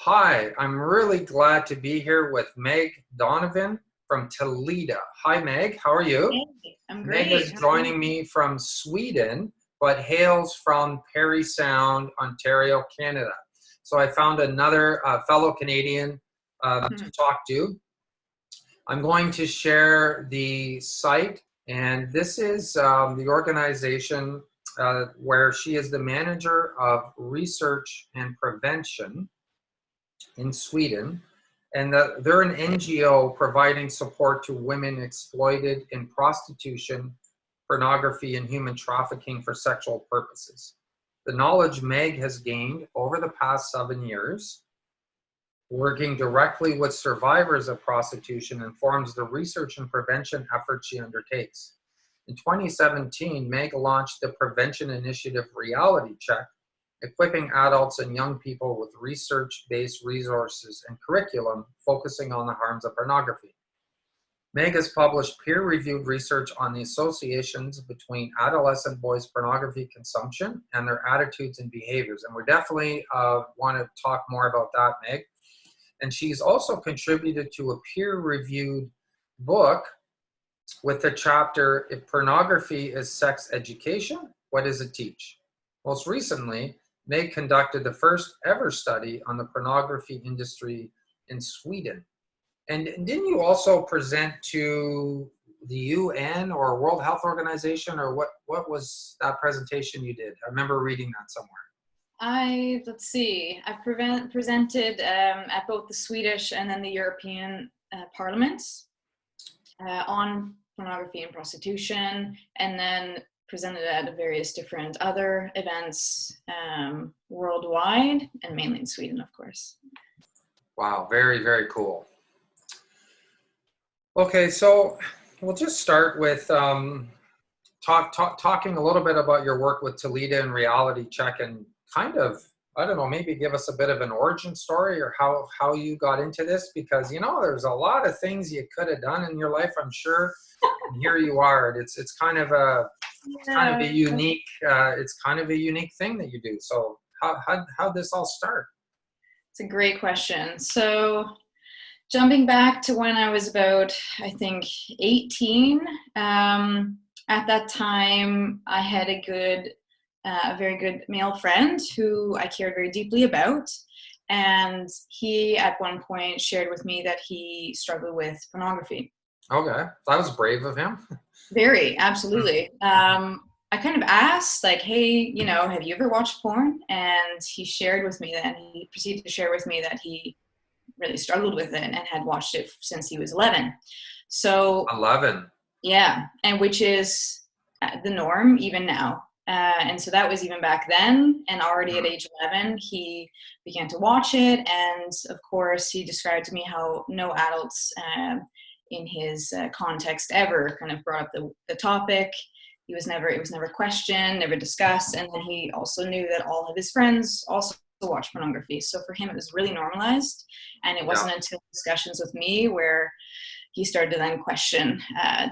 Hi, I'm really glad to be here with Meg Donevan from Talita. Hi, Meg. How are you? Hey, I'm Meg great. is How are you? joining me from Sweden, but hails from Parry Sound, Ontario, Canada. So I found another fellow Canadian to Mhm. talk to. I'm going to share the site, and this is the organization where she is the manager of research and prevention in Sweden, and they're an NGO providing support to women exploited in prostitution, pornography, and human trafficking for sexual purposes. The knowledge Meg has gained over the past 7 years, working directly with survivors of prostitution, informs the research and prevention efforts she undertakes. In 2017, Meg launched the Prevention Initiative Reality Check, equipping adults and young people with research-based resources and curriculum focusing on the harms of pornography. Meg has published peer-reviewed research on the associations between adolescent boys' pornography consumption and their attitudes and behaviors. And we definitely want to talk more about that, Meg. And she's also contributed to a peer-reviewed book with the chapter, If Pornography is Sex Education, What Does It Teach? Most recently, Meg conducted the first ever study on the pornography industry in Sweden. And didn't you also present to the UN or World Health Organization, or what was that presentation you did? I remember reading that somewhere. Let's see, I've presented at both the Swedish and then the European parliaments on pornography and prostitution, and then presented at various different other events worldwide, and mainly in Sweden, of course. Wow, very, very cool. Okay, so we'll just start with talking a little bit about your work with Talita and Reality Check, and kind of, I don't know, maybe give us a bit of an origin story, or how you got into this, because there's a lot of things you could have done in your life, I'm sure, and here you are. It's kind of a Yeah, unique thing that you do. So how'd this all start? it's a great question. So jumping back to when I was about, I think, 18, at that time, I had a very good male friend who I cared very deeply about. And he, at one point, shared with me that he struggled with pornography. Okay, that was brave of him. Very, absolutely. I kind of asked, like, hey, have you ever watched porn? And he proceeded to share with me that he really struggled with it and had watched it since he was 11. So 11. yeah, and which is the norm even now. And so that was even back then. And already at age 11, he began to watch it. And of course, he described to me how no adults in his context ever kind of brought up the topic. It was never questioned, never discussed. And then he also knew that all of his friends also watch pornography. So for him, it was really normalized. And it Yeah. wasn't until discussions with me where he started to then question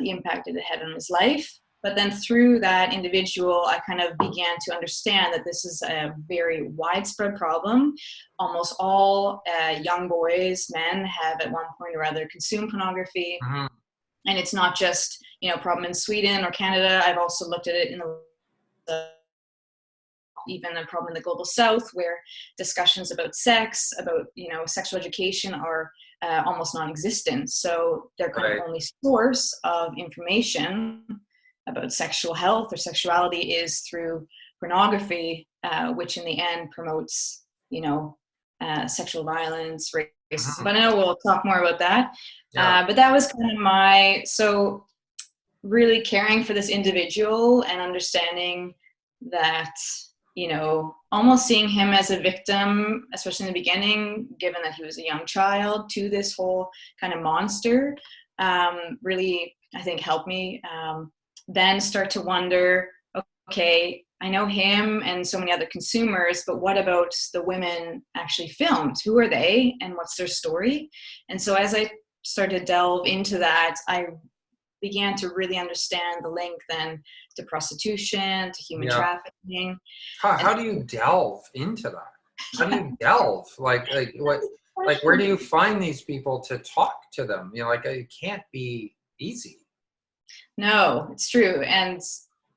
the impact it had on his life. But then through that individual, I kind of began to understand that this is a very widespread problem. Almost all young boys, men, have at one point or other consumed pornography. Mhm. And it's not just, a problem in Sweden or Canada. I've also looked at it in even a problem in the global south, where discussions about sex, about sexual education are almost non-existent. So their kind Right. of only source of information about sexual health or sexuality is through pornography, which in the end promotes sexual violence, racism. Mhm. But I know we'll talk more about that. Yeah. But that was kind of so really caring for this individual and understanding that, almost seeing him as a victim, especially in the beginning, given that he was a young child, to this whole kind of monster, really, I think, helped me then start to wonder, okay, I know him and so many other consumers, but what about the women actually filmed? Who are they and what's their story? And so as I started to delve into that, I began to really understand the link then to prostitution, to human Yeah. trafficking. How And do you delve into that? How do you delve? Like what? Like where do you find these people to talk to them? You know, like it can't be easy. No, it's true. And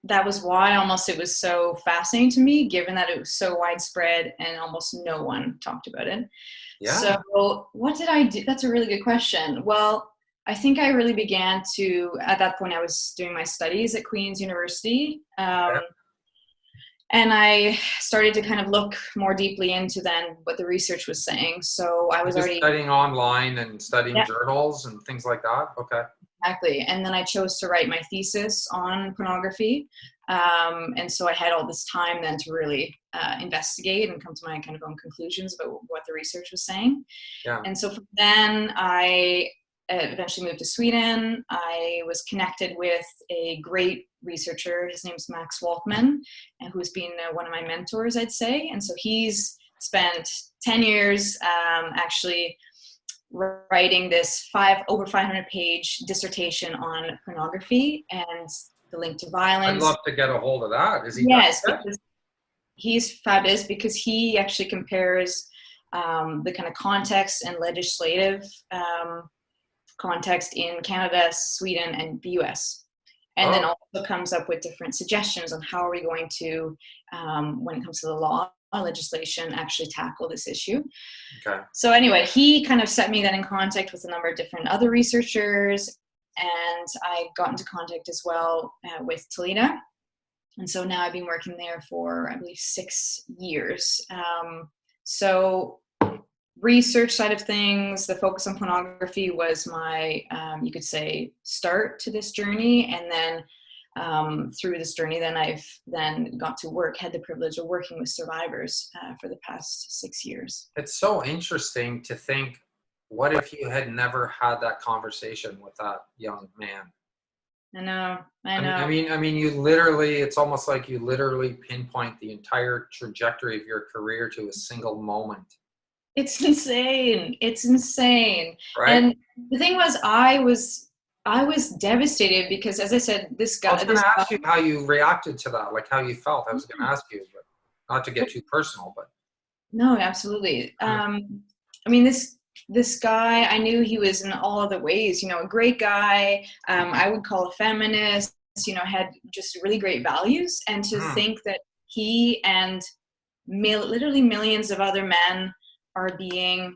that was why almost it was so fascinating to me, given that it was so widespread and almost no one talked about it. Yeah. So what did I do? That's a really good question. Well, I think I really began to, at that point, I was doing my studies at Queen's University. Yeah. And I started to kind of look more deeply into then what the research was saying. So I You're was just already, studying online and studying yeah, journals and things like that. Okay. exactly. And then I chose to write my thesis on pornography. And so I had all this time then to really investigate and come to my kind of own conclusions about what the research was saying. Yeah. And so from then I eventually moved to Sweden. I was connected with a great researcher. His name's Max Waltman, and who's been one of my mentors, I'd say. And so he's spent 10 years actually writing this over 500 page dissertation on pornography and the link to I'd violence. love to get a hold of that. Is he done Yes, yet? because he's fabulous because he actually compares the kind of context and legislative context in Canada, Sweden, and the US. And then Oh, also comes up with different suggestions on how are we going to, when it comes to the law legislation, actually tackle this issue. okay. So anyway, he kind of set me then in contact with a number of different other researchers, and I got into contact as well with Talita. And so now I've been working there for, I believe, 6 years. So research side of things, the focus on pornography was my, you could say, start to this journey. And then through this journey, then I've then got to work, had the privilege of working with survivors for the past 6 years. It's so interesting to think, what if you had never had that conversation with that young man? I know. I mean, you literally, it's almost like you literally pinpoint the entire trajectory of your career to a single moment, It's insane. It's insane. right? And the thing was, I was devastated because, as I said, I was going to ask you how you reacted to that, like how you felt. I was going to ask you, but not to get too personal, but No, absolutely. yeah. I mean, this guy, I knew he was in all other ways, a great guy. I would call a feminist, had just really great values. And to Mhm. think that he and literally millions of other men are being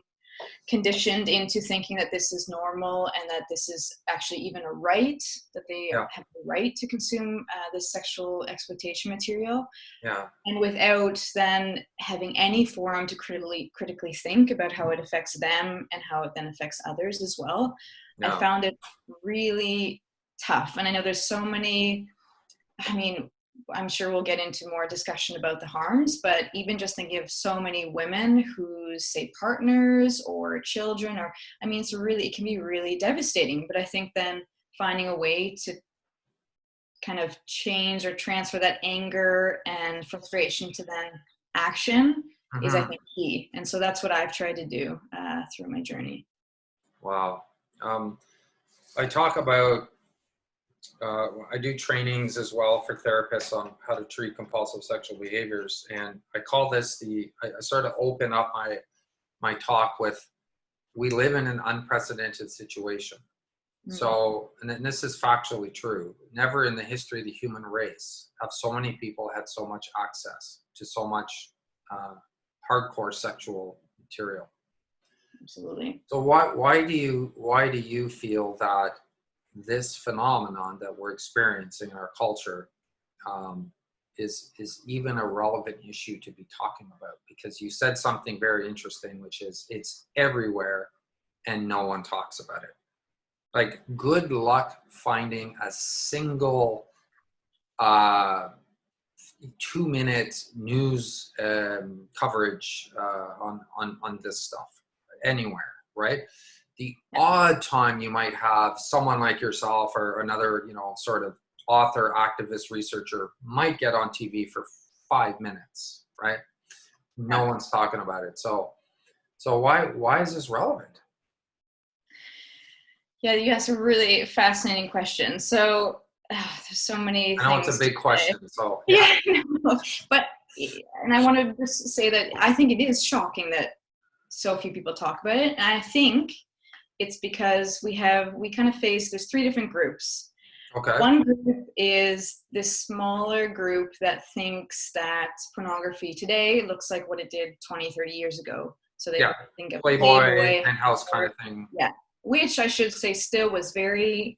conditioned into thinking that this is normal and that this is actually even a right, that they Yeah, have the right to consume this sexual exploitation material, yeah, and without then having any forum to critically think about how it affects them and how it then affects others as well. I yeah. found it really tough. And I know there's so many, I mean, I'm sure we'll get into more discussion about the harms, but even just thinking of so many women whose, say, partners or children, or, I mean, it can be really devastating. But I think then finding a way to kind of change or transfer that anger and frustration to then action is, I Mhm. think, key. And so that's what I've tried to do through my journey. Wow. I talk about, I do trainings as well for therapists on how to treat compulsive sexual behaviors. And I call this I sort of open up my talk with, we live in an unprecedented situation. Mm, So, and this is factually true. Never in the history of the human race have so many people had so much access to so much hardcore sexual material. absolutely. So why do you feel that this phenomenon that we're experiencing in our culture is even a relevant issue to be talking about? Because you said something very interesting, which is it's everywhere and no one talks about it. Like, good luck finding a single uh, 2-minute news coverage on this stuff anywhere, right? The odd time you might have someone like yourself or another, sort of author, activist, researcher might get on TV for 5 minutes, right? No Yeah. one's talking about it. So why is this relevant? Yeah, you asked a really fascinating question. So there's so many I know it's a things to big say. question, so yeah. Yeah, I know. But and I want to just say that I think it is shocking that so few people talk about it. And I think it's because we kind of face, there's three different groups. Okay. One group is this smaller group that thinks that pornography today looks like what it did 20, 30 years ago. So they think of Playboy, penthouse kind of thing. Yeah, which I should say still was very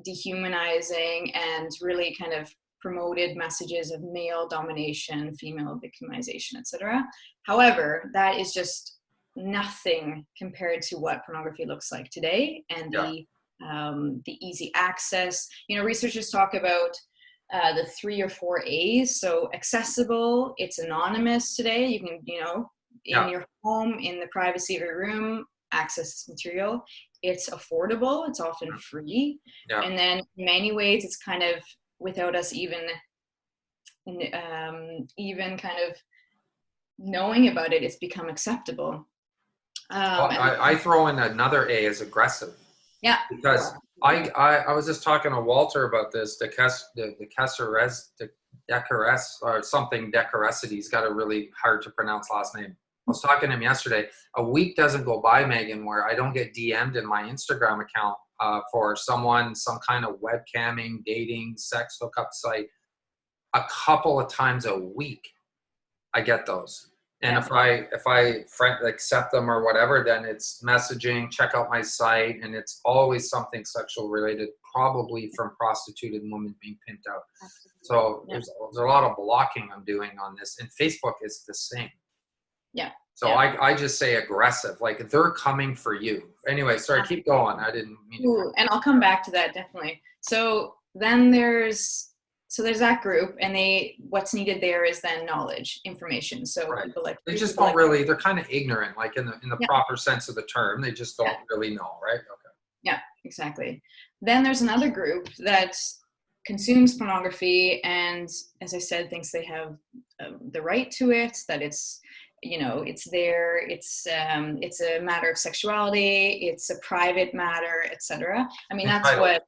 dehumanizing and really kind of promoted messages of male domination, female victimization, etc. However, that is just nothing compared to what pornography looks like today, and the easy access. Researchers talk about the 3 or 4 A's. So accessible, it's anonymous today. You can, in your home, in the privacy of your room, access this material. It's affordable. It's often free. Yeah. And then in many ways, it's kind of without us even kind of knowing about it, it's become acceptable. I throw in another A as aggressive. Yeah. Because I was just talking to Walter about this, the Decaress or something, Decaressity. He's got a really hard to pronounce last name. I was talking to him yesterday. A week doesn't go by, Meghan, where I don't get DM'd in my Instagram account for some kind of webcamming, dating, sex hookup site. A couple of times a week, I get those. And if I accept them or whatever, then it's messaging, check out my site, and it's always something sexual related, probably from prostituted women being pimped out. So there's a lot of blocking I'm doing on this, and Facebook is the same. Yeah. So I just say aggressive, like they're coming for you. Anyway, sorry, keep going. I didn't mean to. And I'll come back to that definitely. So then there's that group, and what's needed there is then knowledge, information. So people they're kind of ignorant, like in the proper sense of the term. They just don't really know, right? Okay. Yeah, exactly. Then there's another group that consumes pornography, and as I said, thinks they have the right to it, that it's it's there, it's a matter of sexuality, it's a private matter, etc. I mean, that's what.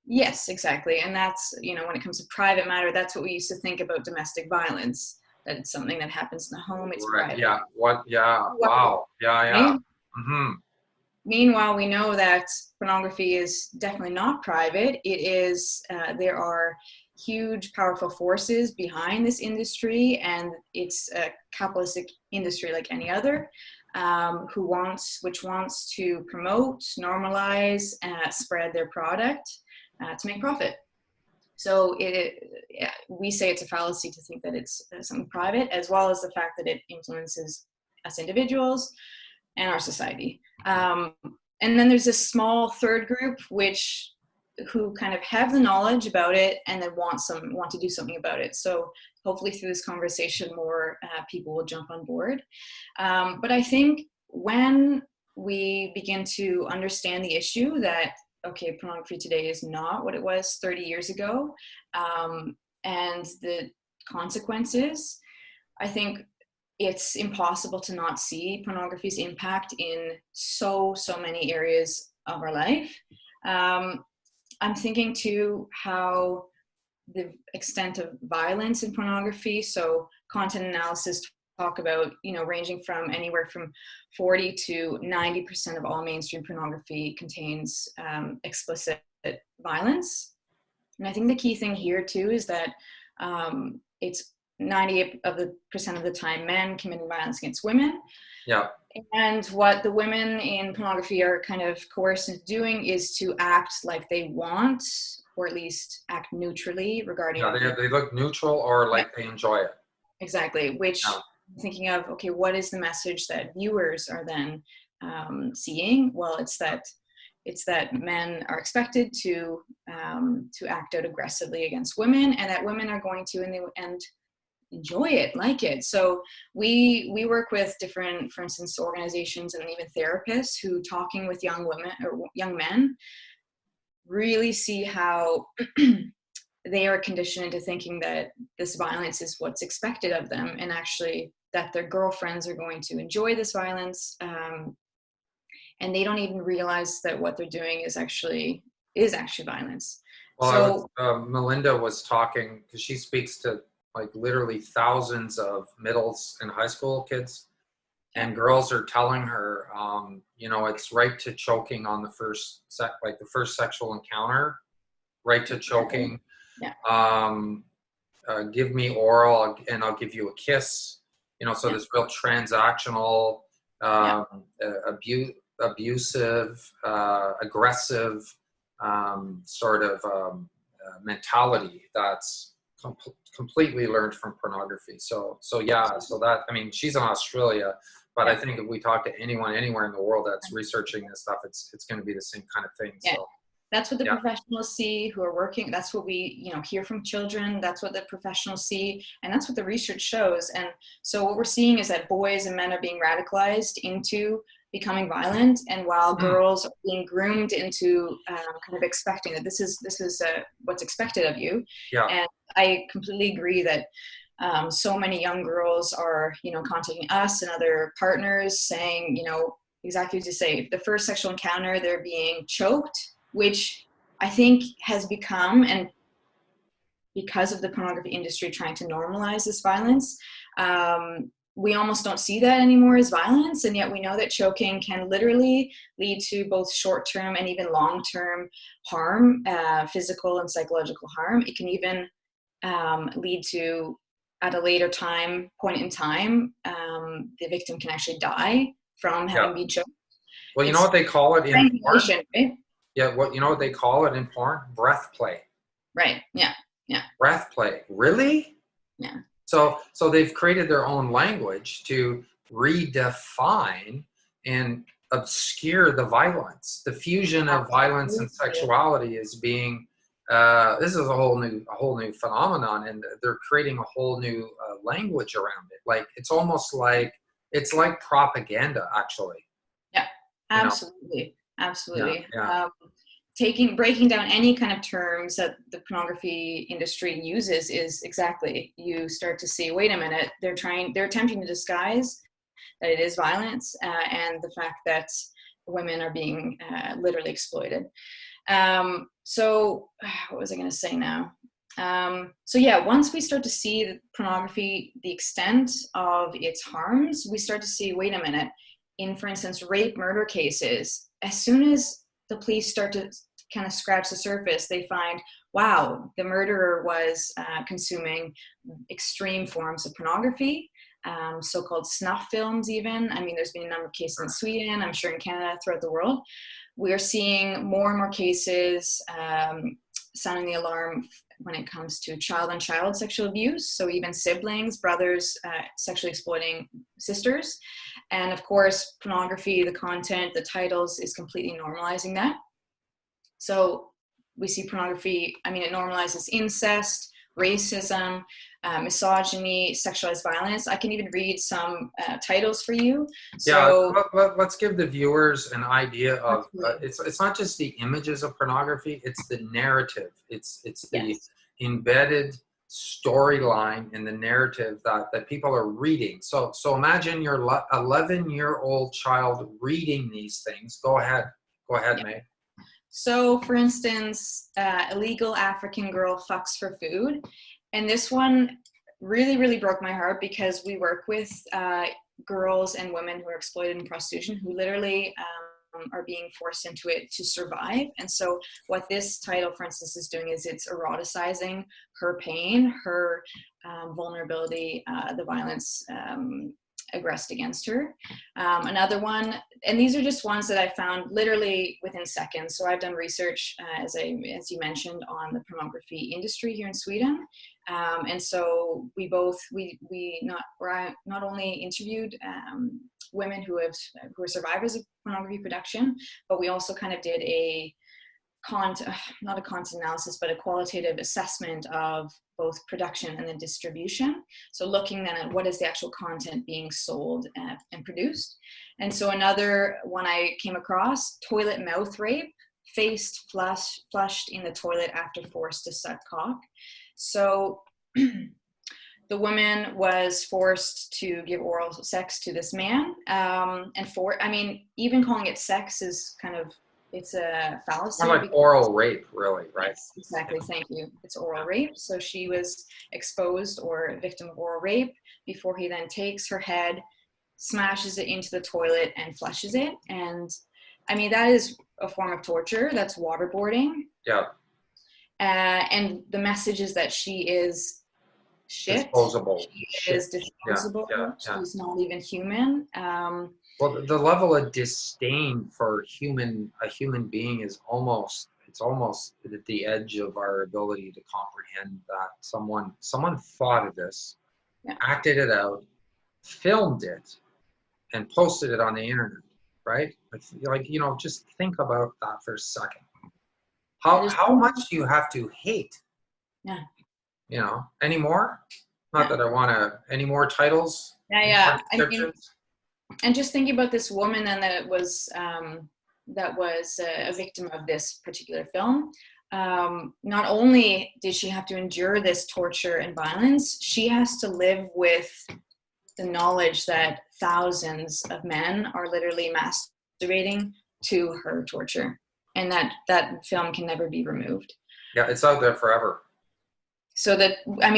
Yes, exactly. And that's, when it comes to private matter, that's what we used to think about domestic violence, that it's something that happens in the home. It's private. Yeah. Wow. Yeah. Right? Mm-hmm. Meanwhile, we know that pornography is definitely not private. It is, there are huge, powerful forces behind this industry, and it's a capitalistic industry like any other, which wants to promote, normalize, spread their product. To make profit. So we say it's a fallacy to think that it's something private, as well as the fact that it influences us individuals and our society. And then there's this small third group who kind of have the knowledge about it and then want to do something about it. So hopefully through this conversation, more people will jump on board. But I think when we begin to understand the issue that pornography today is not what it was 30 years ago, and the consequences, I think it's impossible to not see pornography's impact in so many areas of our life. I'm thinking too how the extent of violence in pornography, so content analysis talk about, ranging from anywhere from 40 to 90% of all mainstream pornography contains explicit violence. And I think the key thing here too is that it's 98% of the time men committing violence against women. Yeah. And what the women in pornography are kind of coerced into doing is to act like they want, or at least act neutrally regarding. Yeah, they look neutral or like they enjoy it. Exactly, which thinking of, what is the message that viewers are then seeing? Well, it's that men are expected to act out aggressively against women, and that women are going to, in the end, enjoy it, like it. So we work with different, for instance, organizations and even therapists who, talking with young women or young men, really see how they are conditioned into thinking that this violence is what's expected of them, and actually that their girlfriends are going to enjoy this violence, and they don't even realize that what they're doing is actually violence. Well, Melinda was talking, because she speaks to like literally thousands of middles and high school kids, and girls are telling her, you know, it's right to choking on the first the first sexual encounter, right to choking. Yeah. Give me oral and I'll give you a kiss. You know, so this real transactional, abusive, aggressive sort of mentality that's completely learned from pornography. So that, I mean, she's in Australia, but I think if we talk to anyone anywhere in the world that's researching this stuff, it's going to be the same kind of thing. Yeah. So that's what the professionals see who are working. That's what we, you know, hear from children. That's what the professionals see, and that's what the research shows. And so what we're seeing is that boys and men are being radicalized into becoming violent, and while girls are being groomed into kind of expecting that this is what's expected of you. Yeah. And I completely agree that so many young girls are, you know, contacting us and other partners saying, you know, exactly as you say, the first sexual encounter, they're being choked, which I think has become, and because of the pornography industry trying to normalize this violence, we almost don't see that anymore as violence, and yet we know that choking can literally lead to both short-term and even long-term harm, physical and psychological harm. It can even lead to, at a later point in time, the victim can actually die from having been choked. Well, you know what they call it in porn? Right? Yeah, you know what they call it in porn? Breath play. Right. Yeah. Breath play. Really? Yeah. So they've created their own language to redefine and obscure the violence. The fusion of violence and sexuality is being this is a whole new phenomenon, and they're creating a whole new language around it. Like it's almost like it's like propaganda, actually. Yeah, absolutely, absolutely. Yeah. Breaking down any kind of terms that the pornography industry uses is exactly, you start to see, wait a minute, they're attempting to disguise that it is violence, and the fact that women are being literally exploited. So what was I going to say now? So yeah, once we start to see the pornography, the extent of its harms, we start to see, wait a minute, in, for instance, rape, murder cases, as soon as the police start to kind of scratch the surface, they find, wow, the murderer was consuming extreme forms of pornography, so-called snuff films even. I mean, there's been a number of cases in Sweden, I'm sure in Canada, throughout the world. We're seeing more and more cases sounding the alarm when it comes to child-on-child sexual abuse. So even siblings, brothers, sexually exploiting sisters. And of course, pornography, the content, the titles is completely normalizing that. So we see pornography, I mean, it normalizes incest, racism, misogyny, sexualized violence. I can even read some titles for you. So let's give the viewers an idea of it's not just the images of pornography, it's the narrative. It's the embedded storyline in the narrative that people are reading. So imagine your 11-year-old child reading these things. Go ahead, Meg. So, for instance, illegal African girl fucks for food. And this one really, really broke my heart, because we work with girls and women who are exploited in prostitution, who literally are being forced into it to survive. And so what this title, for instance, is doing is it's eroticizing her pain, her vulnerability, the violence aggressed against her. Another one, and these are just ones that I found literally within seconds. So I've done research, as you mentioned, on the pornography industry here in Sweden. And so we not only interviewed women who are survivors of pornography production, but we also kind of did not a content analysis, but a qualitative assessment of both production and then distribution. So looking then at what is the actual content being sold and produced. And so another one I came across, toilet mouth rape, face flushed in the toilet after forced to suck cock. So the woman was forced to give oral sex to this man. Even calling it sex is kind of it's a fallacy. More like oral rape, really, right? Yes, exactly. Thank you. It's oral rape. So she was exposed or a victim of oral rape before he then takes her head, smashes it into the toilet, and flushes it. And I mean, that is a form of torture. That's waterboarding. Yeah. And the message is that she is shit. Disposable. She is disposable. Yeah. She's not even human. Well, the level of disdain for a human being is almost at the edge of our ability to comprehend that someone thought of this, acted it out, filmed it, and posted it on the internet, right? Like just think about that for a second. How much do you have to hate? Yeah. Any more? Not that I want to. Any more titles? Yeah. And just thinking about this woman then that was a victim of this particular film. Not only did she have to endure this torture and violence, she has to live with the knowledge that thousands of men are literally masturbating to her torture, and that film can never be removed. Yeah, it's out there forever. So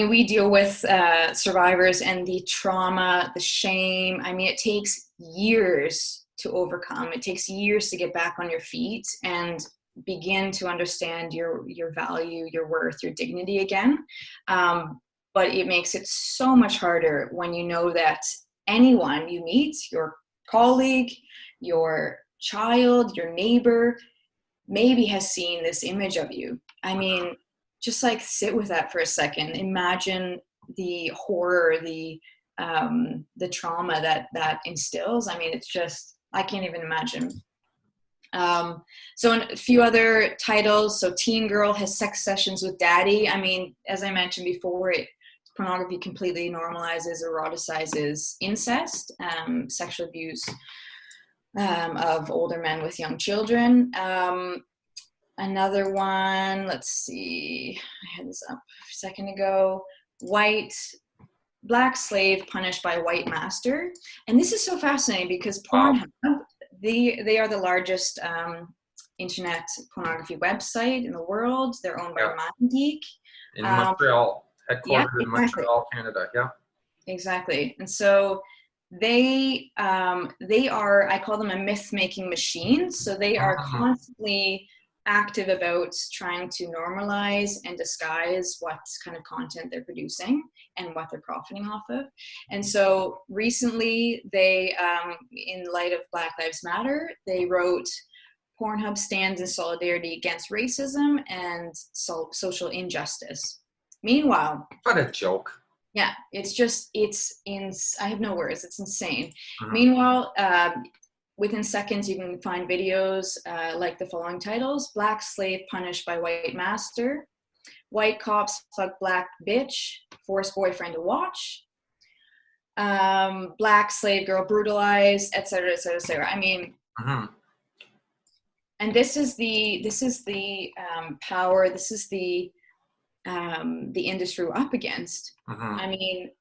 we deal with survivors and the trauma, the shame. I mean, it takes years to overcome. It takes years to get back on your feet and begin to understand your value, your worth, your dignity again. But it makes it so much harder when you know that anyone you meet, your colleague, your child, your neighbor, maybe has seen this image of you. I mean, just like sit with that for a second. Imagine the horror, the trauma that instills. I mean, it's just, I can't even imagine. So a few other titles. So teen girl has sex sessions with daddy. I mean, as I mentioned before, pornography completely normalizes, eroticizes incest, sexual abuse of older men with young children. Another one, let's see, I had this up a second ago. Black slave punished by white master. And this is so fascinating because Pornhub, they are the largest internet pornography website in the world. They're owned by MindGeek. In Montreal, headquartered in Montreal, Canada, Exactly. And so they are, I call them a myth-making machine. So they are constantly active about trying to normalize and disguise what kind of content they're producing and what they're profiting off of. And so recently they, in light of Black Lives Matter, they wrote, Pornhub stands in solidarity against racism and social injustice. Meanwhile, what a joke. Yeah, I have no words. It's insane. Meanwhile, within seconds, you can find videos like the following titles: Black slave punished by white master, white cops fuck black bitch, force boyfriend to watch, black slave girl brutalized, etc., etc., etc. I mean, and this is the power. This is the industry we're up against. I mean,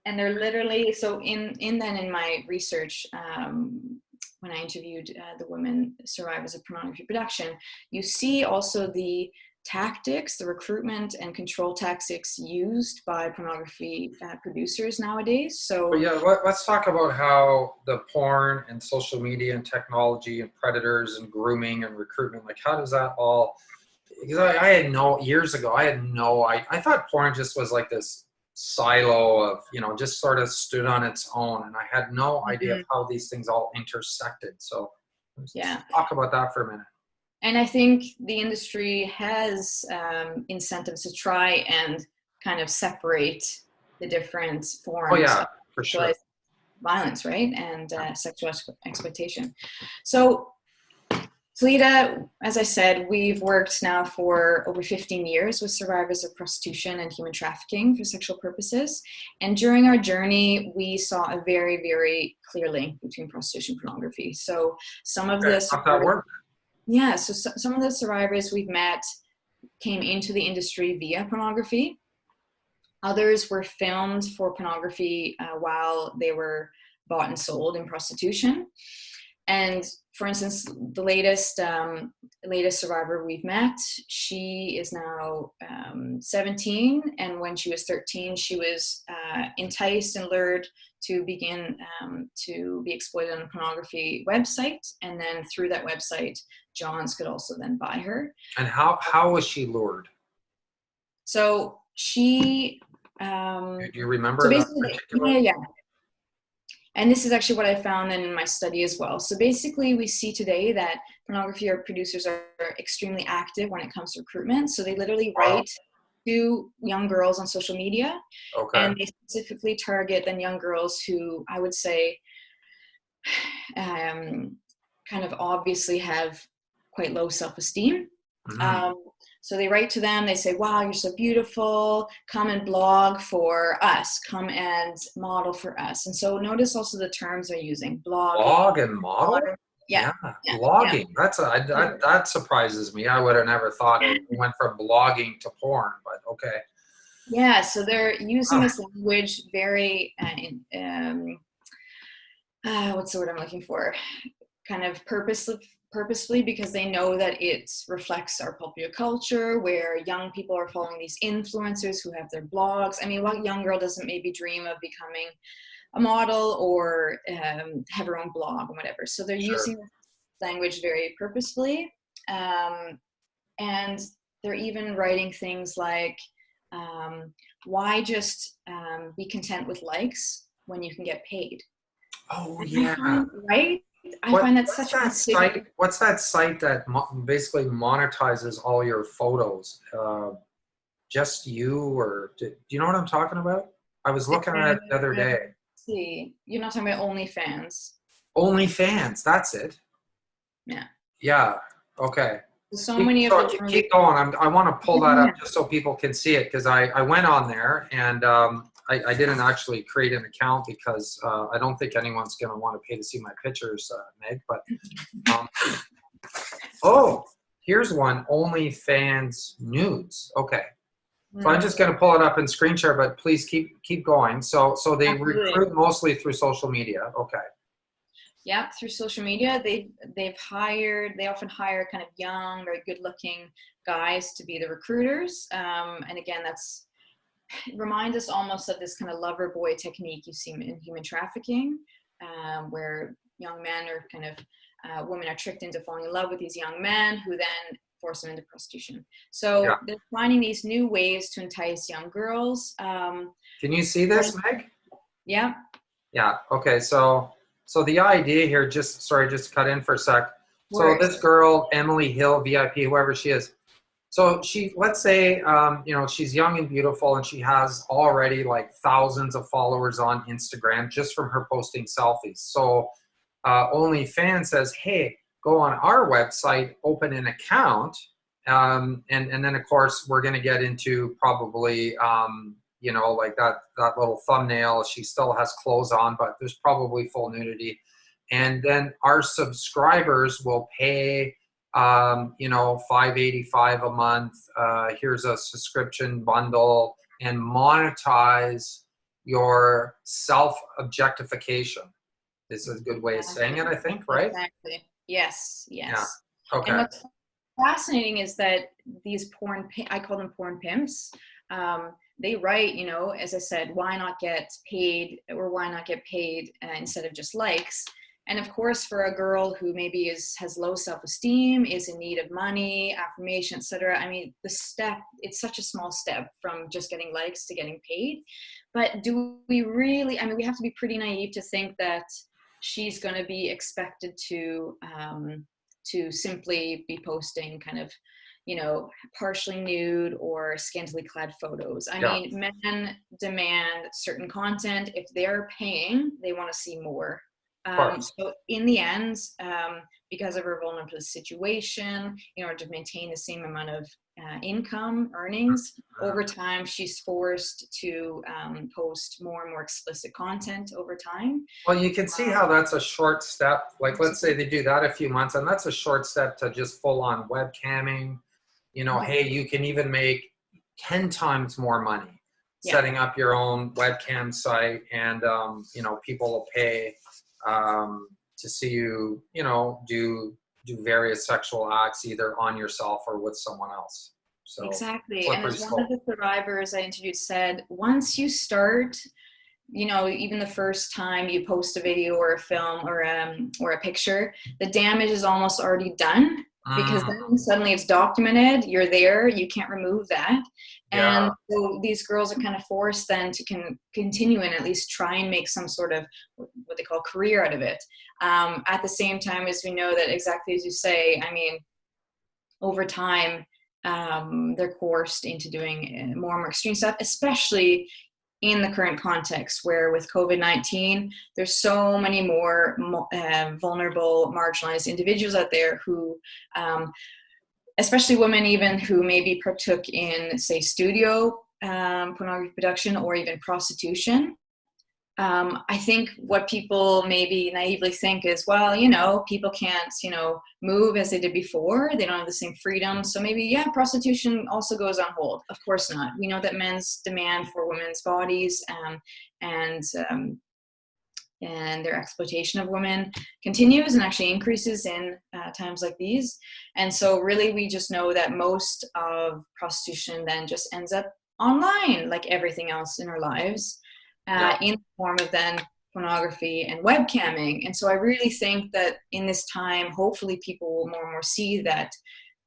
and they're literally, so in my research, when I interviewed the women survivors of pornography production, you see also the tactics, the recruitment and control tactics used by pornography producers nowadays. So yeah, let's talk about how the porn and social media and technology and predators and grooming and recruitment, like how does that all, because I had years ago, I thought porn just was like this silo of, just sort of stood on its own, and I had no idea of how these things all intersected. So let's talk about that for a minute. And I think the industry has incentives to try and kind of separate the different forms of for sure. violence, right, and sexual exploitation. So Talita, as I said, we've worked now for over 15 years with survivors of prostitution and human trafficking for sexual purposes. And during our journey, we saw a very, very clear link between prostitution and pornography. So some of the some of the survivors we've met came into the industry via pornography. Others were filmed for pornography while they were bought and sold in prostitution. And for instance, the latest survivor we've met, she is now 17, and when she was 13, she was enticed and lured to begin to be exploited on a pornography website, and then through that website, Johns could also then buy her. And how was she lured? So she. Do you remember So that basically, particular? yeah. And this is actually what I found in my study as well. So basically, we see today that pornography or producers are extremely active when it comes to recruitment. So they literally write to young girls on social media, and they specifically target then young girls who I would say kind of obviously have quite low self-esteem. Mm-hmm. So they write to them, they say, wow, you're so beautiful, come and blog for us, come and model for us. And so notice also the terms they're using, Blog and model? Yeah. Blogging. That surprises me. I would have never thought it went from blogging to porn, but okay. Yeah, so they're using this language very, what's the word I'm looking for? Kind of purposefully, because they know that it reflects our popular culture where young people are following these influencers who have their blogs. I mean, what young girl doesn't maybe dream of becoming a model or have her own blog or whatever? So they're using this language very purposefully. And they're even writing things like, why just be content with likes when you can get paid? Oh, yeah. Right? I find that such a site. What's that site that basically monetizes all your photos? Just you, or do you know what I'm talking about? I was looking at it the other day. See, you're not talking about OnlyFans. OnlyFans, that's it. Yeah. Yeah. Okay. So many of the keep going. I want to pull that up just so people can see it, because I went on there and I didn't actually create an account because I don't think anyone's going to want to pay to see my pictures, Meg. But oh, here's one: OnlyFans nudes. Okay, so I'm just going to pull it up and screen share, but please keep going. So they recruit mostly through social media. Okay. Yeah, through social media, they often hire kind of young, very good-looking guys to be the recruiters. And again, reminds us almost of this kind of lover boy technique you see in human trafficking, where young men are kind of women are tricked into falling in love with these young men who then force them into prostitution. So they're finding these new ways to entice young girls. Can you see this, Meg? Yeah. Yeah. Okay. So the idea here, just cut in for a sec. So this girl, Emily Hill, VIP, whoever she is. So let's say, she's young and beautiful, and she has already like thousands of followers on Instagram just from her posting selfies. So OnlyFans says, hey, go on our website, open an account. And then of course we're going to get into probably, like that little thumbnail. She still has clothes on, but there's probably full nudity. And then our subscribers will pay, $5.85 a month. Here's a subscription bundle, and monetize your self-objectification. This is a good way of saying it, I think, right? Exactly. Yes. Yeah. Okay. And what's fascinating is that these I call them porn pimps. They write, as I said, why not get paid, or why not get paid instead of just likes? And of course, for a girl who maybe has low self-esteem, is in need of money, affirmation, etc. I mean, it's such a small step from just getting likes to getting paid. But do we really, we have to be pretty naive to think that she's going to be expected to simply be posting kind of, partially nude or scantily clad photos. I mean, men demand certain content. If they're paying, they want to see more. So in the end, because of her vulnerable situation, in order to maintain the same amount of earnings, over time, she's forced to post more and more explicit content over time. Well, you can see how that's a short step. Like, let's say they do that a few months, and that's a short step to just full on webcamming. Hey, you can even make 10 times more money setting up your own webcam site, and people will pay to see you, you know, do various sexual acts either on yourself or with someone else. So Exactly. And slippery as one of slope. the survivors I interviewed said, once you start, you know, even the first time you post a video or a film or a picture, the damage is almost already done, because Mm, then suddenly it's documented, you're there, you can't remove that. yeah. And so these girls are kind of forced then to continue and at least try and make some sort of what they call career out of it. At the same time, as we know that, exactly as you say, I mean, over time, they're coerced into doing more and more extreme stuff, especially in the current context where with COVID-19, there's so many more vulnerable, marginalized individuals out there who, especially women even, who maybe partook in, say, studio pornography production or even prostitution. I think what people maybe naively think is, well, you know, people can't, you know, move as they did before. They don't have the same freedom. So maybe, yeah, prostitution also goes on hold. Of course not. We know that men's demand for women's bodies and their exploitation of women continues and actually increases in times like these. And so really we just know that most of prostitution then just ends up online, like everything else in our lives. Yeah. In the form of then pornography and webcamming. And so I really think that in this time, hopefully people will more and more see that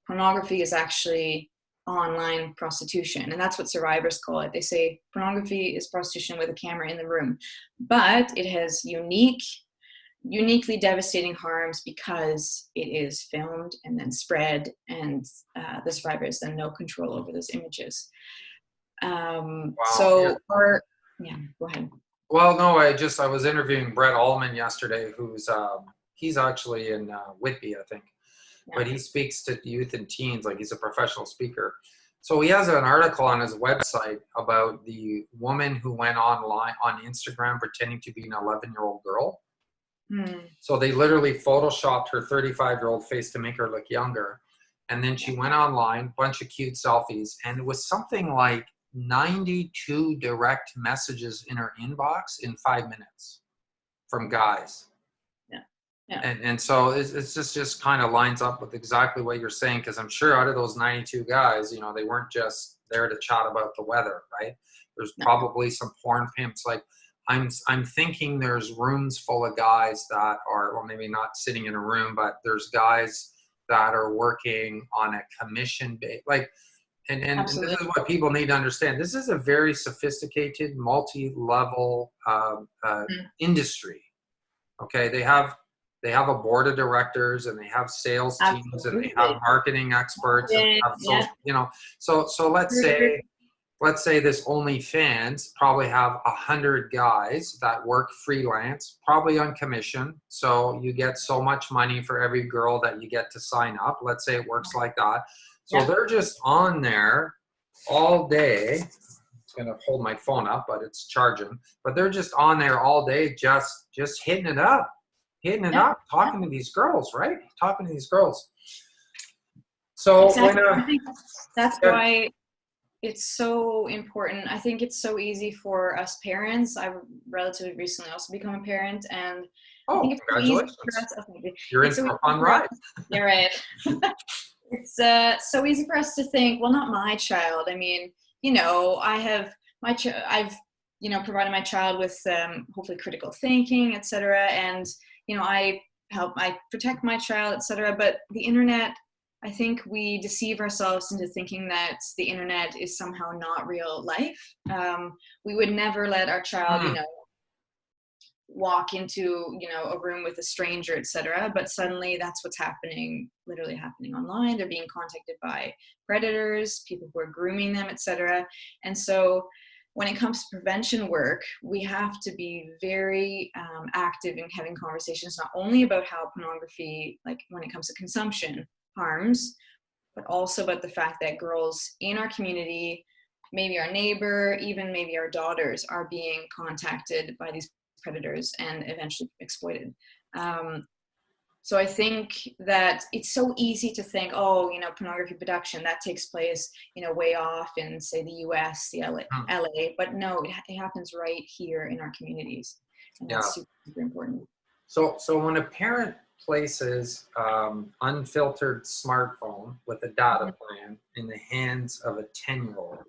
pornography is actually online prostitution. And that's what survivors call it. They say pornography is prostitution with a camera in the room, but it has uniquely devastating harms because it is filmed and then spread, and the survivors then no control over those images. Wow. Yeah, go ahead. Well, no, I was interviewing Brett Allman yesterday, who's he's actually in Whitby, I think, Yeah. but he speaks to youth and teens, like he's a professional speaker. So he has an article on his website about the woman who went online on Instagram pretending to be an 11-year-old girl. So they literally photoshopped her 35-year-old face to make her look younger. And then she went online, bunch of cute selfies, and it was something like 92 direct messages in her inbox in 5 minutes from guys. Yeah. And so it's just kind of lines up with exactly what you're saying, because I'm sure out of those 92 guys, you know, they weren't just there to chat about the weather, right? There's probably some porn pimps. Like I'm thinking there's rooms full of guys that are, well, maybe not sitting in a room, but there's guys that are working on a commission base, like. And this is what people need to understand. This is a very sophisticated, multi-level industry. Okay, they have a board of directors, and they have sales teams, and they have marketing experts, and they have social, you know. So let's say this OnlyFans probably have 100 guys that work freelance, probably on commission. So you get so much money for every girl that you get to sign up. Let's say it works like that. So they're just on there all day. I'm going to hold my phone up, but it's charging. But they're just on there all day, just hitting it up, talking to these girls, right? Talking to these girls. So exactly. I think that's why it's so important. I think it's so easy for us parents. I've relatively recently also become a parent, and I think it's congratulations. So easy for us. You're in for a fun ride. You're right. It's so easy for us to think, well, not my child. I mean, you know, I have I've, you know, provided my child with hopefully critical thinking, etc. And, you know, I protect my child, etc. But the internet, I think we deceive ourselves into thinking that the internet is somehow not real life. We would never let our child, you know, walk into, you know, a room with a stranger, etc. But suddenly that's what's literally happening online. They're being contacted by predators, people who are grooming them, etc. And so when it comes to prevention work, we have to be very active in having conversations, not only about how pornography, like when it comes to consumption, harms, but also about the fact that girls in our community, maybe our neighbor, even maybe our daughters, are being contacted by these predators and eventually exploited. So I think that it's so easy to think, oh, you know, pornography production, that takes place, you know, way off in, say, the US, the LA, but no, it happens right here in our communities. And that's super, super important. So when a parent places unfiltered smartphone with a data plan in the hands of a 10-year-old,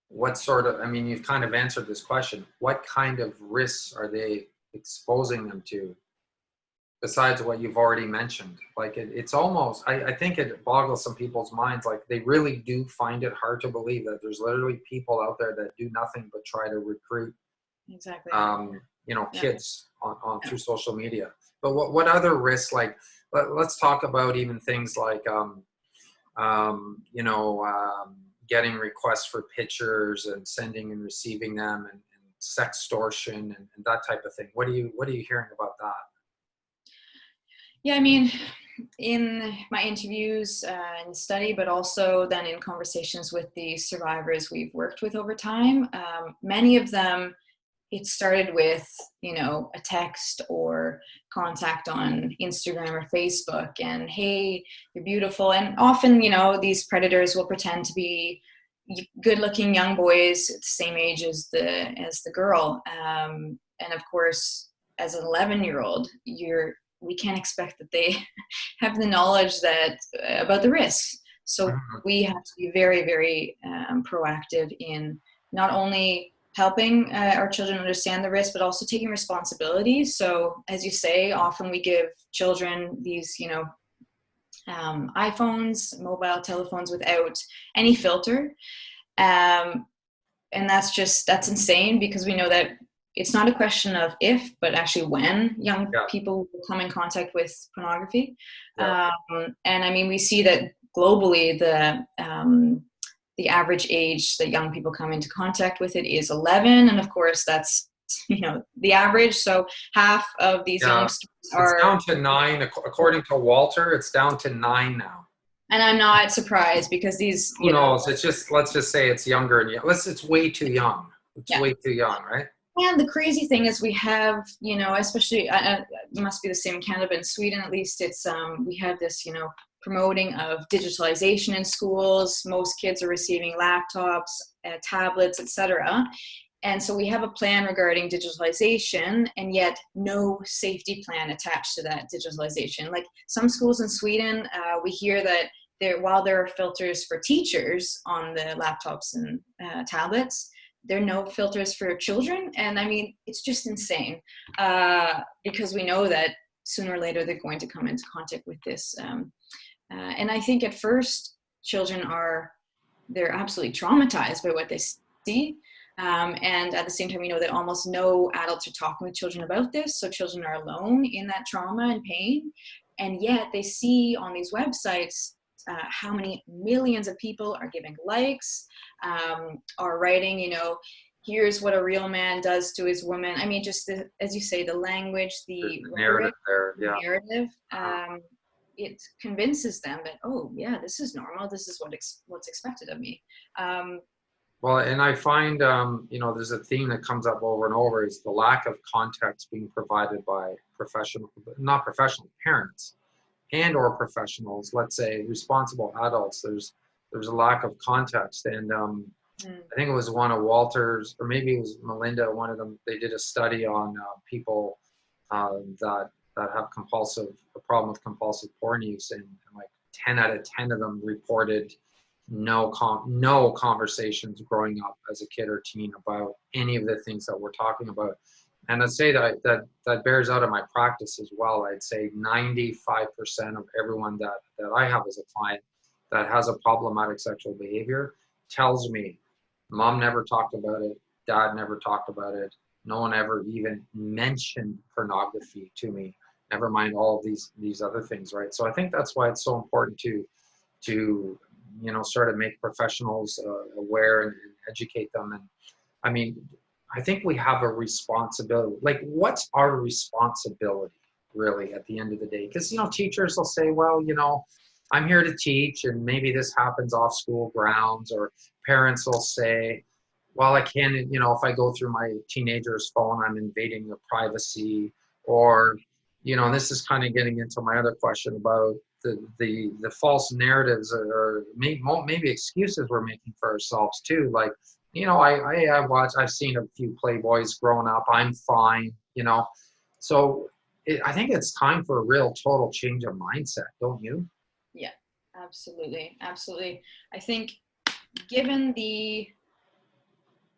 what sort of, I mean, you've kind of answered this question. What kind of risks are they exposing them to besides what you've already mentioned? Like it's almost, I think it boggles some people's minds. Like they really do find it hard to believe that there's literally people out there that do nothing but try to recruit, Exactly. kids on through social media. But what other risks, like, let's talk about even things like, getting requests for pictures and sending and receiving them, and sextortion and that type of thing. What are you hearing about that? Yeah, I mean, in my interviews and study, but also then in conversations with the survivors we've worked with over time, many of them, it started with, a text or contact on Instagram or Facebook, and hey, you're beautiful. And often, these predators will pretend to be good-looking young boys at the same age as the girl. And of course, as an 11-year-old, we can't expect that they have the knowledge that about the risks. So we have to be very, very proactive in not only helping our children understand the risk, but also taking responsibility. So as you say, often we give children these, iPhones, mobile telephones without any filter. And that's insane, because we know that it's not a question of if, but actually when young people come in contact with pornography. And I mean, we see that globally, the average age that young people come into contact with it is 11. And of course, that's, the average. So half of these youngsters are... It's down to 9. According to Walter, it's down to 9 now. And I'm not surprised, because these... Who knows? It's just, let's just say it's younger. And it's way too young. It's way too young, right? And the crazy thing is we have, especially, it must be the same in Canada, but in Sweden at least, it's we have this, promoting of digitalization in schools. Most kids are receiving laptops, tablets, etc. And so we have a plan regarding digitalization, and yet no safety plan attached to that digitalization. Like some schools in Sweden, we hear that while there are filters for teachers on the laptops and tablets, there are no filters for children. And I mean, it's just insane, because we know that sooner or later they're going to come into contact with this. And I think at first children they're absolutely traumatized by what they see. And at the same time, we know that almost no adults are talking with children about this. So children are alone in that trauma and pain. And yet they see on these websites how many millions of people are giving likes, are writing, here's what a real man does to his woman. I mean, just as you say, the language, the narrative there, narrative, it convinces them that, oh yeah, this is normal. This is what's expected of me. Well, and I find, there's a theme that comes up over and over, is the lack of context being provided by not professional parents and or professionals, let's say responsible adults. There's a lack of context. And I think it was one of Walter's, or maybe it was Melinda, one of them, they did a study on people that have a problem with compulsive porn use, and like 10 out of 10 of them reported no conversations growing up as a kid or teen about any of the things that we're talking about. And I'd say that bears out in my practice as well. I'd say 95% of everyone that I have as a client that has a problematic sexual behavior tells me, mom never talked about it, dad never talked about it, no one ever even mentioned pornography to me, never mind all of these other things, right? So I think that's why it's so important to sort of make professionals aware and educate them. And I mean, I think we have a responsibility. Like, what's our responsibility really at the end of the day? Because, teachers will say, well, I'm here to teach, and maybe this happens off school grounds, or parents will say, well, I can't, if I go through my teenager's phone, I'm invading their privacy. Or, this is kind of getting into my other question about the false narratives, or maybe excuses we're making for ourselves too. Like, I've seen a few Playboys growing up. I'm fine, So I think it's time for a real total change of mindset, don't you? Yeah, absolutely. Absolutely. I think given the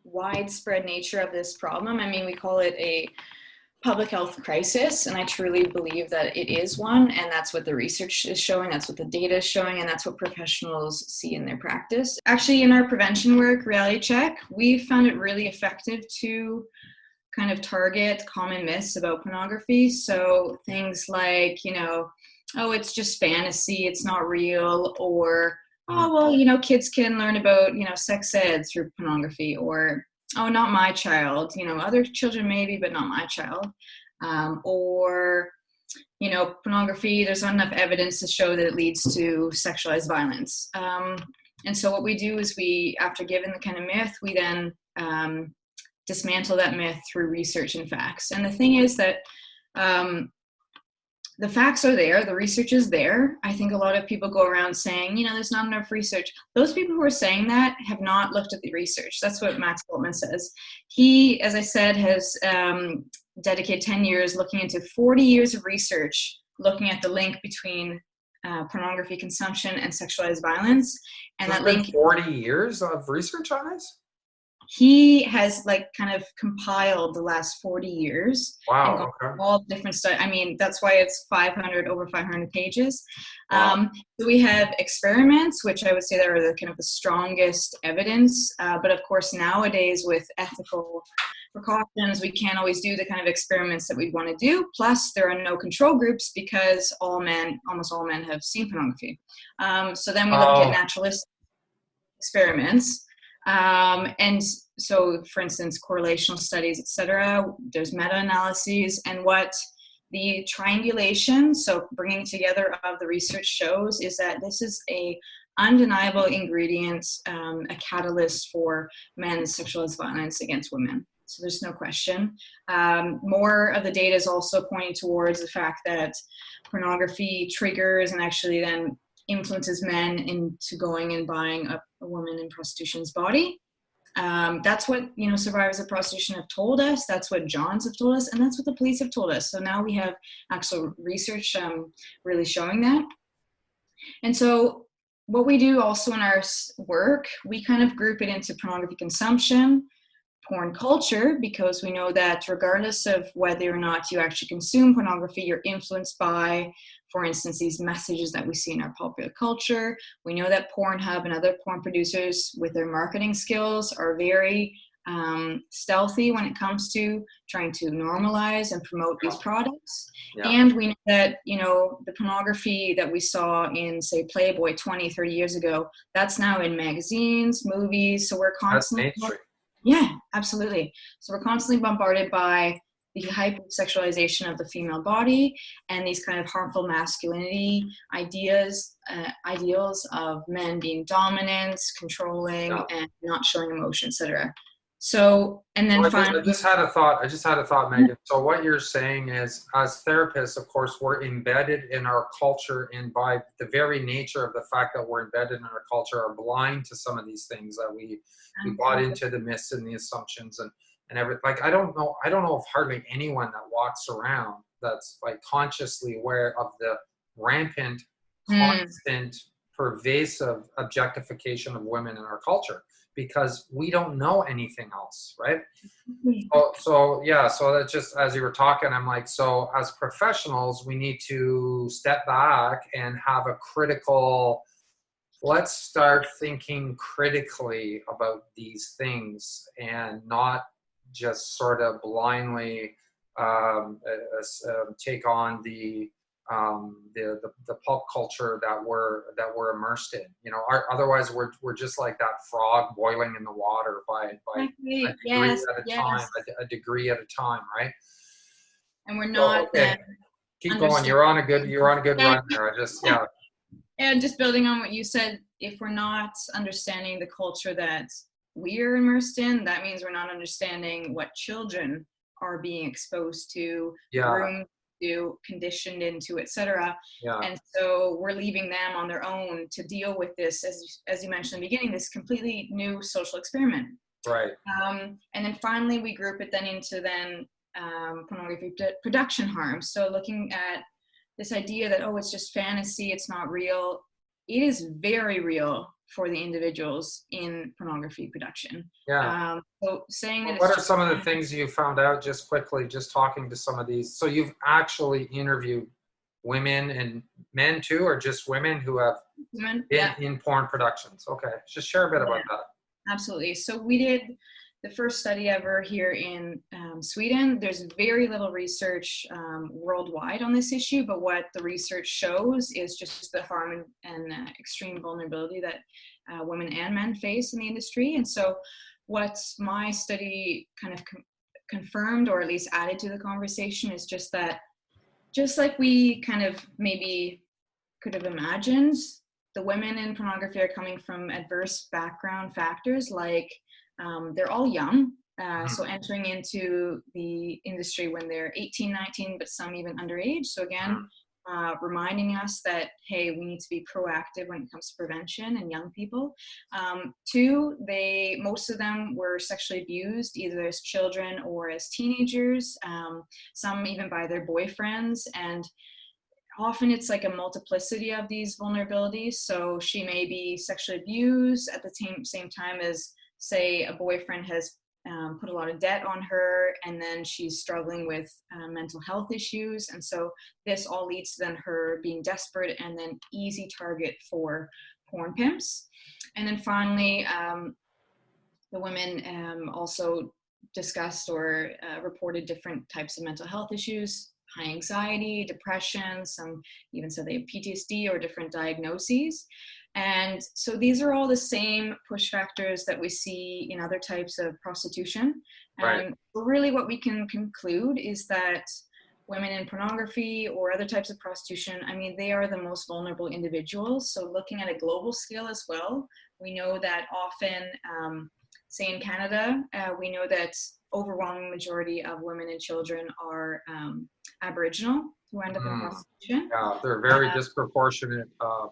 widespread nature of this problem, I mean, we call it a public health crisis, and I truly believe that it is one, and that's what the research is showing, that's what the data is showing, and that's what professionals see in their practice. Actually, in our prevention work, Reality Check, we found it really effective to kind of target common myths about pornography. So things like, oh, it's just fantasy, it's not real, or, oh, well, kids can learn about, sex ed through pornography, or, oh, not my child, other children maybe, but not my child. Or, pornography, there's not enough evidence to show that it leads to sexualized violence. And so what we do is after given the kind of myth, we then dismantle that myth through research and facts. And the thing is that the facts are there, the research is there. I think a lot of people go around saying, there's not enough research. Those people who are saying that have not looked at the research. That's what Max Bultman says. He, as I said, has dedicated 10 years looking into 40 years of research, looking at the link between pornography consumption and sexualized violence. And There's that been link, 40 years of research on this? he has kind of compiled the last 40 years. Wow. And Okay. all different stuff. I mean, that's why it's over 500 pages. Wow. So we have experiments, which I would say are the kind of the strongest evidence. But of course, nowadays with ethical precautions, we can't always do the kind of experiments that we'd want to do. Plus, there are no control groups because almost all men have seen pornography. So then we look at naturalistic experiments. And so, for instance, correlational studies, etc. There's meta-analyses, and what the triangulation, so bringing together of the research shows, is that this is a undeniable ingredient, a catalyst for men's sexualized violence against women. So there's no question. More of the data is also pointing towards the fact that pornography triggers and actually then influences men into going and buying a woman in prostitution's body. That's what survivors of prostitution have told us. That's what Johns have told us, and that's what the police have told us. So now we have actual research really showing that. And so what we do also in our work, we kind of group it into pornography consumption, porn culture, because we know that regardless of whether or not you actually consume pornography, you're influenced by, for instance, these messages that we see in our popular culture. We know that Pornhub and other porn producers with their marketing skills are very stealthy when it comes to trying to normalize and promote these products. Yeah. And we know that, the pornography that we saw in, say, Playboy 20, 30 years ago, that's now in magazines, movies. So we're constantly... Yeah, absolutely. So we're constantly bombarded by the hypersexualization of the female body and these kind of harmful masculinity ideals of men being dominant, controlling, and not showing emotion, etc. So, and then finally, I just had a thought, Megan. So what you're saying is, as therapists, of course, we're embedded in our culture, and by the very nature of the fact that we're embedded in our culture, are blind to some of these things that we bought into, the myths and the assumptions and everything. Like, I don't know of hardly anyone that walks around that's like consciously aware of the rampant, constant, pervasive objectification of women in our culture, because we don't know anything else, right? So that's just, as you were talking, I'm like, so as professionals, we need to step back and have a critical, let's start thinking critically about these things and not just sort of blindly take on the pulp culture that we're immersed in. Otherwise we're just like that frog boiling in the water by a degree at a time, right? And we're not. So, okay. Keep going. You're on a good run there. And just building on what you said, if we're not understanding the culture that we're immersed in, that means we're not understanding what children are being exposed to, groomed to, conditioned into, etc. And so we're leaving them on their own to deal with this, as you mentioned in the beginning, this completely new social experiment. Right. And then finally we group it then into pornography production harms. So looking at this idea that, oh, it's just fantasy, it's not real. It is very real for the individuals in pornography production. Yeah. So saying that What are some of the things you found out, just quickly, just talking to some of these? So you've actually interviewed women and men too, or just women who have been in porn productions? Okay, just share a bit about that. Absolutely. So we did the first study ever here in Sweden. There's very little research worldwide on this issue, but what the research shows is just the harm and extreme vulnerability that women and men face in the industry. And so what my study kind of confirmed, or at least added to the conversation, is just that, just like we kind of maybe could have imagined, the women in pornography are coming from adverse background factors, like they're all young, so entering into the industry when they're 18, 19, but some even underage. So again, reminding us that, hey, we need to be proactive when it comes to prevention and young people. Two, most of them were sexually abused, either as children or as teenagers, some even by their boyfriends. And often it's like a multiplicity of these vulnerabilities. So she may be sexually abused at the same time as, say, a boyfriend has put a lot of debt on her, and then she's struggling with mental health issues. And so this all leads to then her being desperate and then easy target for porn pimps. And then finally, the women also discussed or reported different types of mental health issues, high anxiety, depression, some even said they have PTSD or different diagnoses. And so these are all the same push factors that we see in other types of prostitution. Right. And really what we can conclude is that women in pornography or other types of prostitution, I mean, they are the most vulnerable individuals. So looking at a global scale as well, we know that often, say in Canada, we know that overwhelming majority of women and children are Aboriginal who end up in prostitution. Yeah, they're a very disproportionate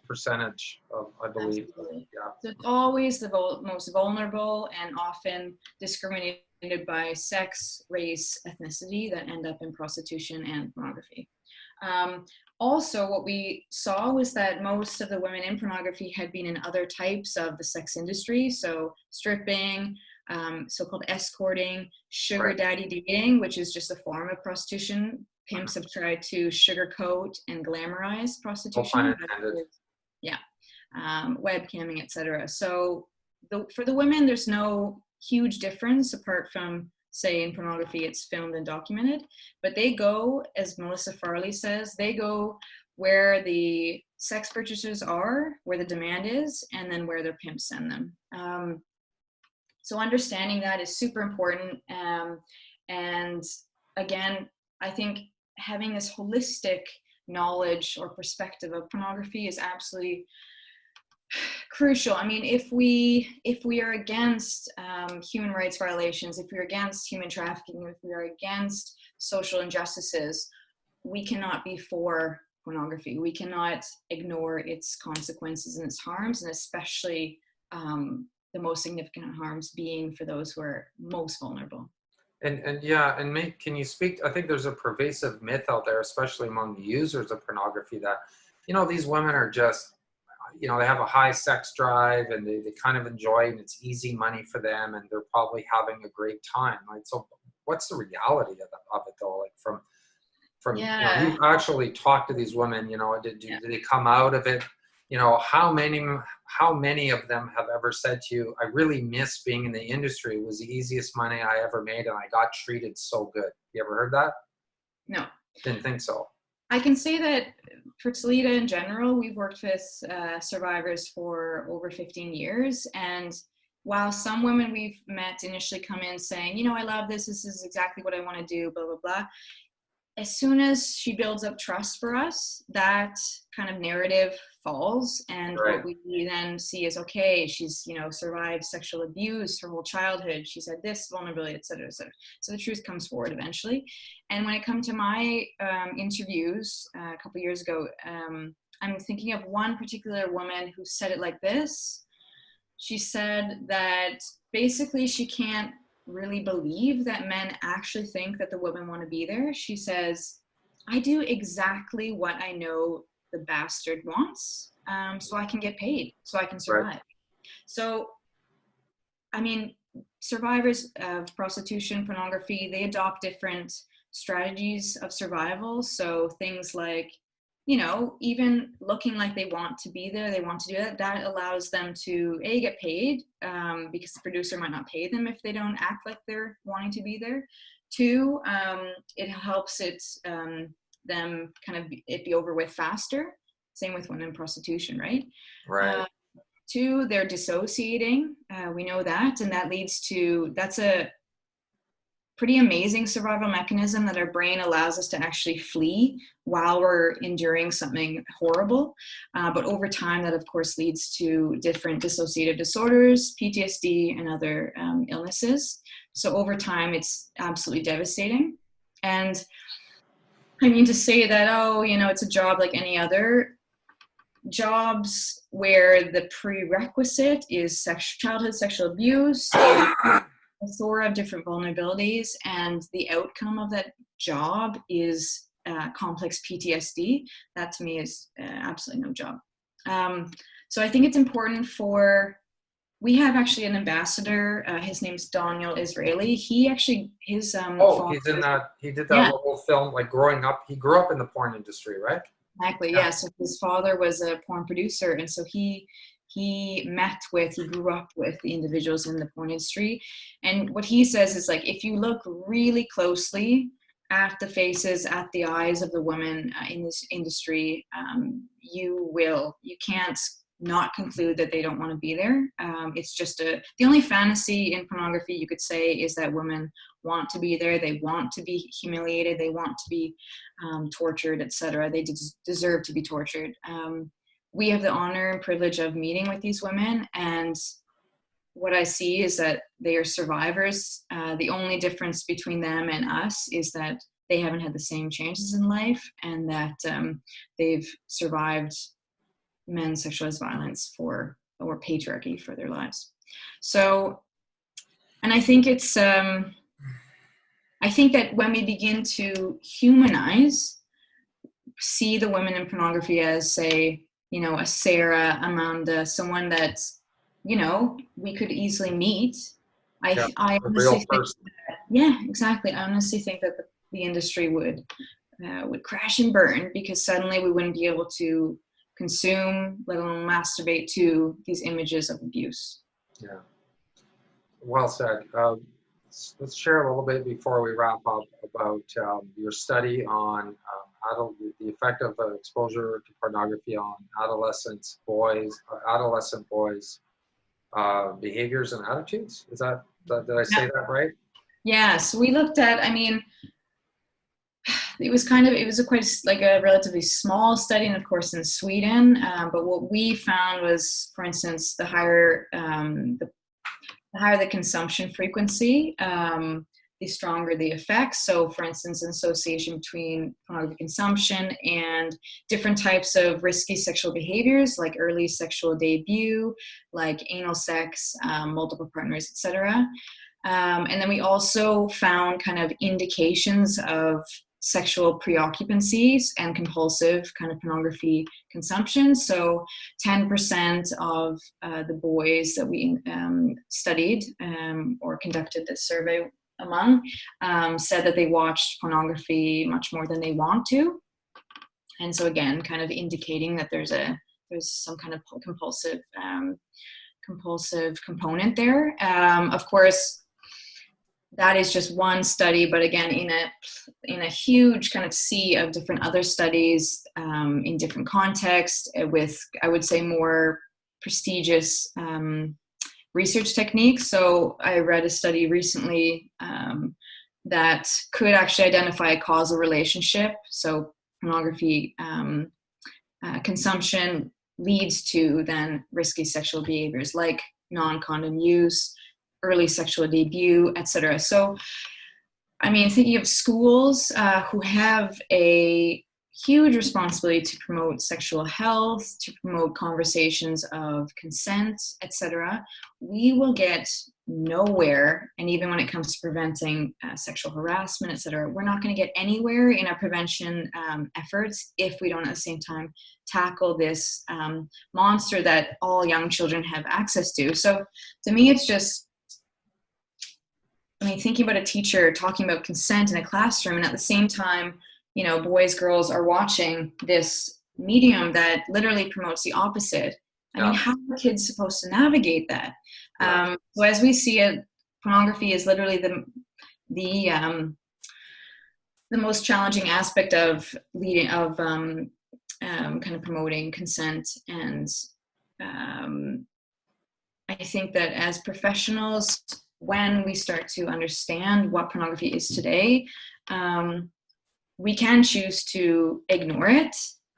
percentage of, I believe. Absolutely. Yeah. So it's always the most vulnerable and often discriminated by sex, race, ethnicity that end up in prostitution and pornography. Also, what we saw was that most of the women in pornography had been in other types of the sex industry, so stripping, so-called escorting, sugar daddy dating, which is just a form of prostitution. Pimps have tried to sugarcoat and glamorize prostitution. Webcamming, etc. So for the women, there's no huge difference apart from, say, in pornography, it's filmed and documented. But they go, as Melissa Farley says, they go where the sex purchasers are, where the demand is, and then where their pimps send them. So understanding that is super important. And again, I think having this holistic knowledge or perspective of pornography is absolutely crucial. I mean, if we are against human rights violations, if we're against human trafficking, if we are against social injustices, we cannot be for pornography. We cannot ignore its consequences and its harms, and especially the most significant harms being for those who are most vulnerable. And yeah, and can you speak? I think there's a pervasive myth out there, especially among the users of pornography, that, you know, these women are just, you know, they have a high sex drive and they kind of enjoy it and it's easy money for them and they're probably having a great time. Like, so what's the reality of it though? Like from you know, you've actually talked to these women, you know, do they come out of it? You know, how many of them have ever said to you, I really miss being in the industry. It was the easiest money I ever made and I got treated so good. You ever heard that? No. Didn't think so. I can say that for Talita in general, we've worked with survivors for over 15 years. And while some women we've met initially come in saying, you know, I love this is exactly what I want to do, blah, blah, blah. As soon as she builds up trust for us, that kind of narrative falls. And what we then see is, okay, she's, you know, survived sexual abuse her whole childhood. She's had this vulnerability, et cetera, et cetera. So the truth comes forward eventually. And when it comes to my interviews a couple years ago, I'm thinking of one particular woman who said it like this. She said that basically she can't really believe that men actually think that the women want to be there. She says, I do exactly what I know the bastard wants, so I can get paid, so I can survive. Right. So, I mean, survivors of prostitution, pornography, they adopt different strategies of survival. So things like, you know, even looking like they want to be there, they want to do that, that allows them to get paid, because the producer might not pay them if they don't act like they're wanting to be there. Two, it helps them kind of it be over with faster. Same with women in prostitution, right? Right. Two, they're dissociating. We know that, and that leads to, that's a pretty amazing survival mechanism that our brain allows us to actually flee while we're enduring something horrible. But over time, that of course leads to different dissociative disorders, PTSD, and other illnesses. So over time, it's absolutely devastating. And I mean, to say that, oh, you know, it's a job like any other jobs where the prerequisite is childhood sexual abuse, a plethora of different vulnerabilities, and the outcome of that job is complex PTSD, that to me is absolutely no job. So I think it's important we have actually an ambassador, his name's Daniel Israeli. He actually, his he's in that, he did that little film, like growing up, he grew up in the porn industry, right? Exactly, yeah. So his father was a porn producer, and so he grew up with the individuals in the porn industry. And what he says is, like, if you look really closely at the faces, at the eyes of the women in this industry, you can't not conclude that they don't want to be there. It's just the only fantasy in pornography you could say is that women want to be there. They want to be humiliated. They want to be tortured, etc. They deserve to be tortured. We have the honor and privilege of meeting with these women, and what I see is that they are survivors. The only difference between them and us is that they haven't had the same chances in life, and that they've survived men's sexualized violence or patriarchy for their lives. So, and I think it's, I think that when we begin to humanize, see the women in pornography as, say, you know, a Sarah, Amanda, someone that, you know, we could easily meet. I honestly think that, yeah, exactly. I honestly think that the industry would crash and burn, because suddenly we wouldn't be able to consume, let alone masturbate to, these images of abuse. Yeah. Well said. Let's share a little bit before we wrap up about your study on the effect of exposure to pornography on adolescent boys' behaviors and attitudes. Did I say that right? Yeah. So we looked at, I mean, it was a relatively small study, and of course in Sweden. But what we found was, for instance, the higher the consumption frequency, the stronger the effects. So, for instance, an association between pornography consumption and different types of risky sexual behaviors, like early sexual debut, like anal sex, multiple partners, etc. And then we also found kind of indications of sexual preoccupancies and compulsive kind of pornography consumption. So 10% of the boys that we studied or conducted this survey among said that they watched pornography much more than they want to. And so again, kind of indicating that there's some kind of compulsive component there. Of course, that is just one study, but again, in a huge kind of sea of different other studies in different contexts with, I would say, more prestigious research techniques. So I read a study recently that could actually identify a causal relationship. So pornography consumption leads to then risky sexual behaviors like non-condom use, early sexual debut, etc. So, I mean, thinking of schools who have a huge responsibility to promote sexual health, to promote conversations of consent, etc., we will get nowhere. And even when it comes to preventing sexual harassment, et cetera, we're not going to get anywhere in our prevention efforts if we don't at the same time tackle this monster that all young children have access to. So to me, it's just, I mean, thinking about a teacher talking about consent in a classroom, and at the same time, you know, boys, girls are watching this medium that literally promotes the opposite. I mean, how are kids supposed to navigate that? So as we see it, pornography is literally the most challenging aspect of kind of promoting consent. And I think that as professionals, when we start to understand what pornography is today, we can choose to ignore it,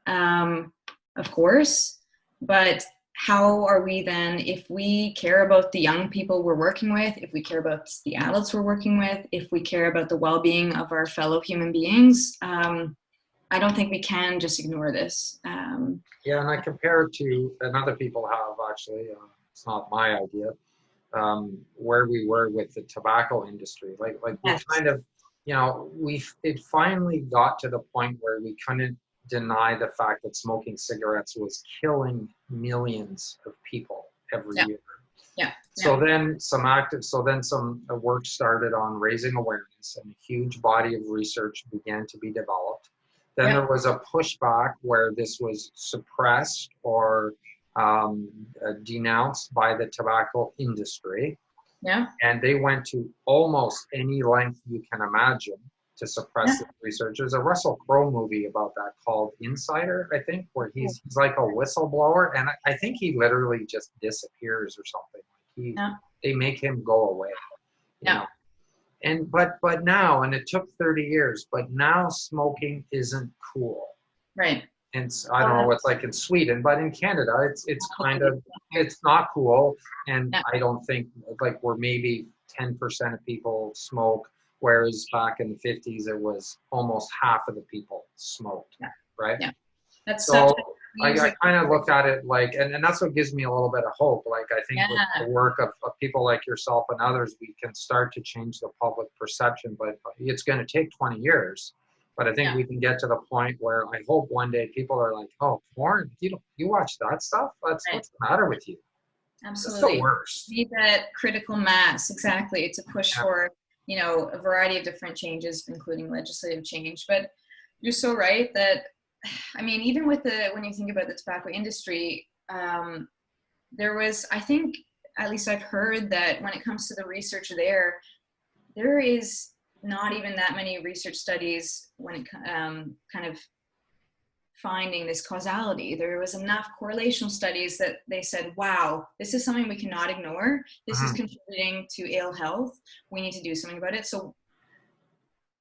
of course, but how are we then, if we care about the young people we're working with, if we care about the adults we're working with, if we care about the well-being of our fellow human beings, I don't think we can just ignore this. Yeah, and I compare it to, and other people have actually, it's not my idea, where we were with the tobacco industry. Like we kind of, you know, it finally got to the point where we couldn't deny the fact that smoking cigarettes was killing millions of people every year. So then some work started on raising awareness, and a huge body of research began to be developed. Then there was a pushback where this was suppressed or denounced by the tobacco industry. And they went to almost any length you can imagine to suppress the research. There's a Russell Crowe movie about that called Insider, I think, where he's like a whistleblower, and I think he literally just disappears or something. They make him go away. You know? And but now, and it took 30 years, but now smoking isn't cool. Right. And I don't know what's like in Sweden, but in Canada, it's kind of, it's not cool. And I don't think, like, we're maybe 10% of people smoke, whereas back in the 50s, it was almost half of the people smoked, right? That's so I kind of look at it like, and that's what gives me a little bit of hope. Like, I think with the work of people like yourself and others, we can start to change the public perception, but it's going to take 20 years. But I think we can get to the point where I hope one day people are like, oh, porn, you watch that stuff? What's the matter with you? Absolutely. It's the worst. We need that critical mass, exactly, to push for, you know, a variety of different changes, including legislative change. But you're so right that, I mean, even with when you think about the tobacco industry, there was, I think, at least I've heard that when it comes to the research there is not even that many research studies when it kind of finding this causality. There was enough correlational studies that they said, wow, this is something we cannot ignore. This is contributing to ill health. We need to do something about it. So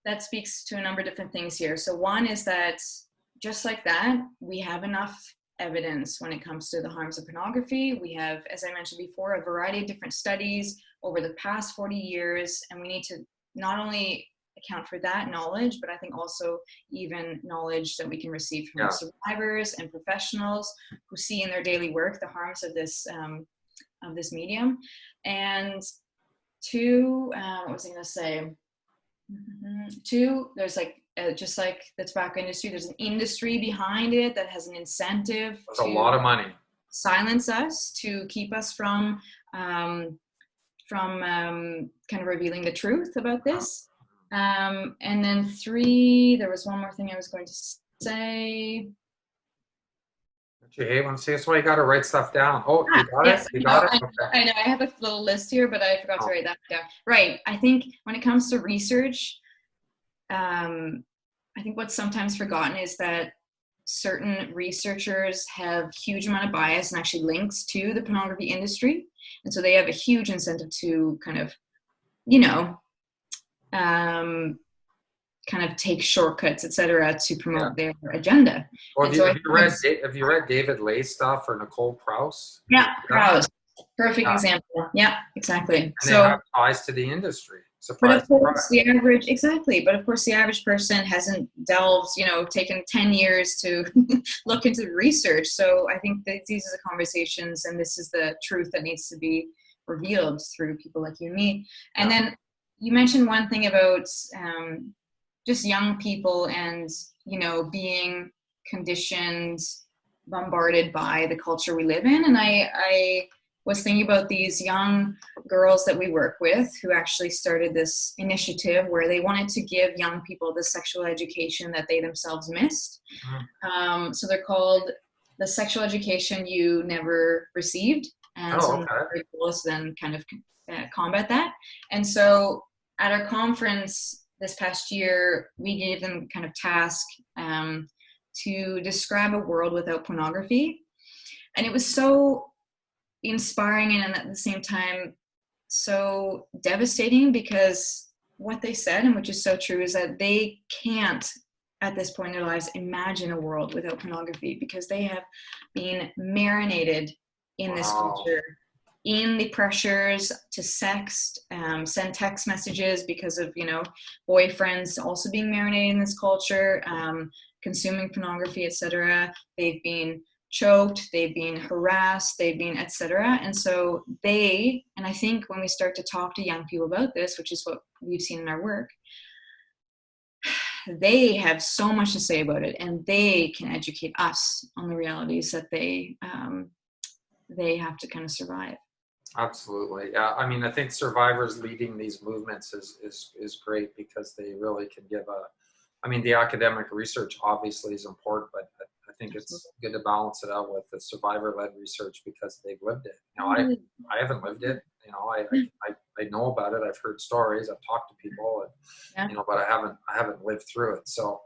that speaks to a number of different things here. So one is that just like that, we have enough evidence when it comes to the harms of pornography. We have, as I mentioned before, a variety of different studies over the past 40 years, and we need to not only account for that knowledge, but I think also even knowledge that we can receive from survivors and professionals who see in their daily work the harms of this medium. And two, what was I going to say? Two, there's like, just like the tobacco industry, there's an industry behind it that has an incentive to a lot of money silence us, to keep us from kind of revealing the truth about this. And then three, there was one more thing I was going to say. Don't you hate when that's why you got to write stuff down? Oh, you got it? You got it? Okay. I know, I have a little list here, but I forgot to write that down. Right, I think when it comes to research, I think what's sometimes forgotten is that certain researchers have huge amount of bias and actually links to the pornography industry. And so they have a huge incentive to kind of, you know, kind of take shortcuts, etc., to promote their agenda. Well, have you read David Lay's stuff or Nicole Prouse? Yeah, Prouse. Perfect example. Yeah, exactly. And they have ties to the industry. But of course, the average person hasn't delved, you know, taken 10 years to look into the research. So I think that these are the conversations, and this is the truth that needs to be revealed through people like you and me. And then you mentioned one thing about just young people and, you know, being conditioned, bombarded by the culture we live in. And I was thinking about these young girls that we work with who actually started this initiative where they wanted to give young people the sexual education that they themselves missed. So they're called The Sexual Education You Never Received. And so the goal is then kind of combat that. And so at our conference this past year, we gave them kind of task to describe a world without pornography. And it was so inspiring and at the same time so devastating, because what they said, and which is so true, is that they can't at this point in their lives imagine a world without pornography, because they have been marinated in this culture, in the pressures to sext, send text messages because of, you know, boyfriends also being marinated in this culture, consuming pornography, etc. They've been choked, they've been harassed, they've been etc. And so and I think when we start to talk to young people about this, which is what we've seen in our work, they have so much to say about it, and they can educate us on the realities that they have to kind of survive. Absolutely. Yeah. I mean, I think survivors leading these movements is great, because they really can give I mean, the academic research obviously is important, but I think it's good to balance it out with the survivor-led research, because they've lived it. You know, I haven't lived it. You know, I know about it. I've heard stories. I've talked to people, and, you know, but I haven't lived through it. So,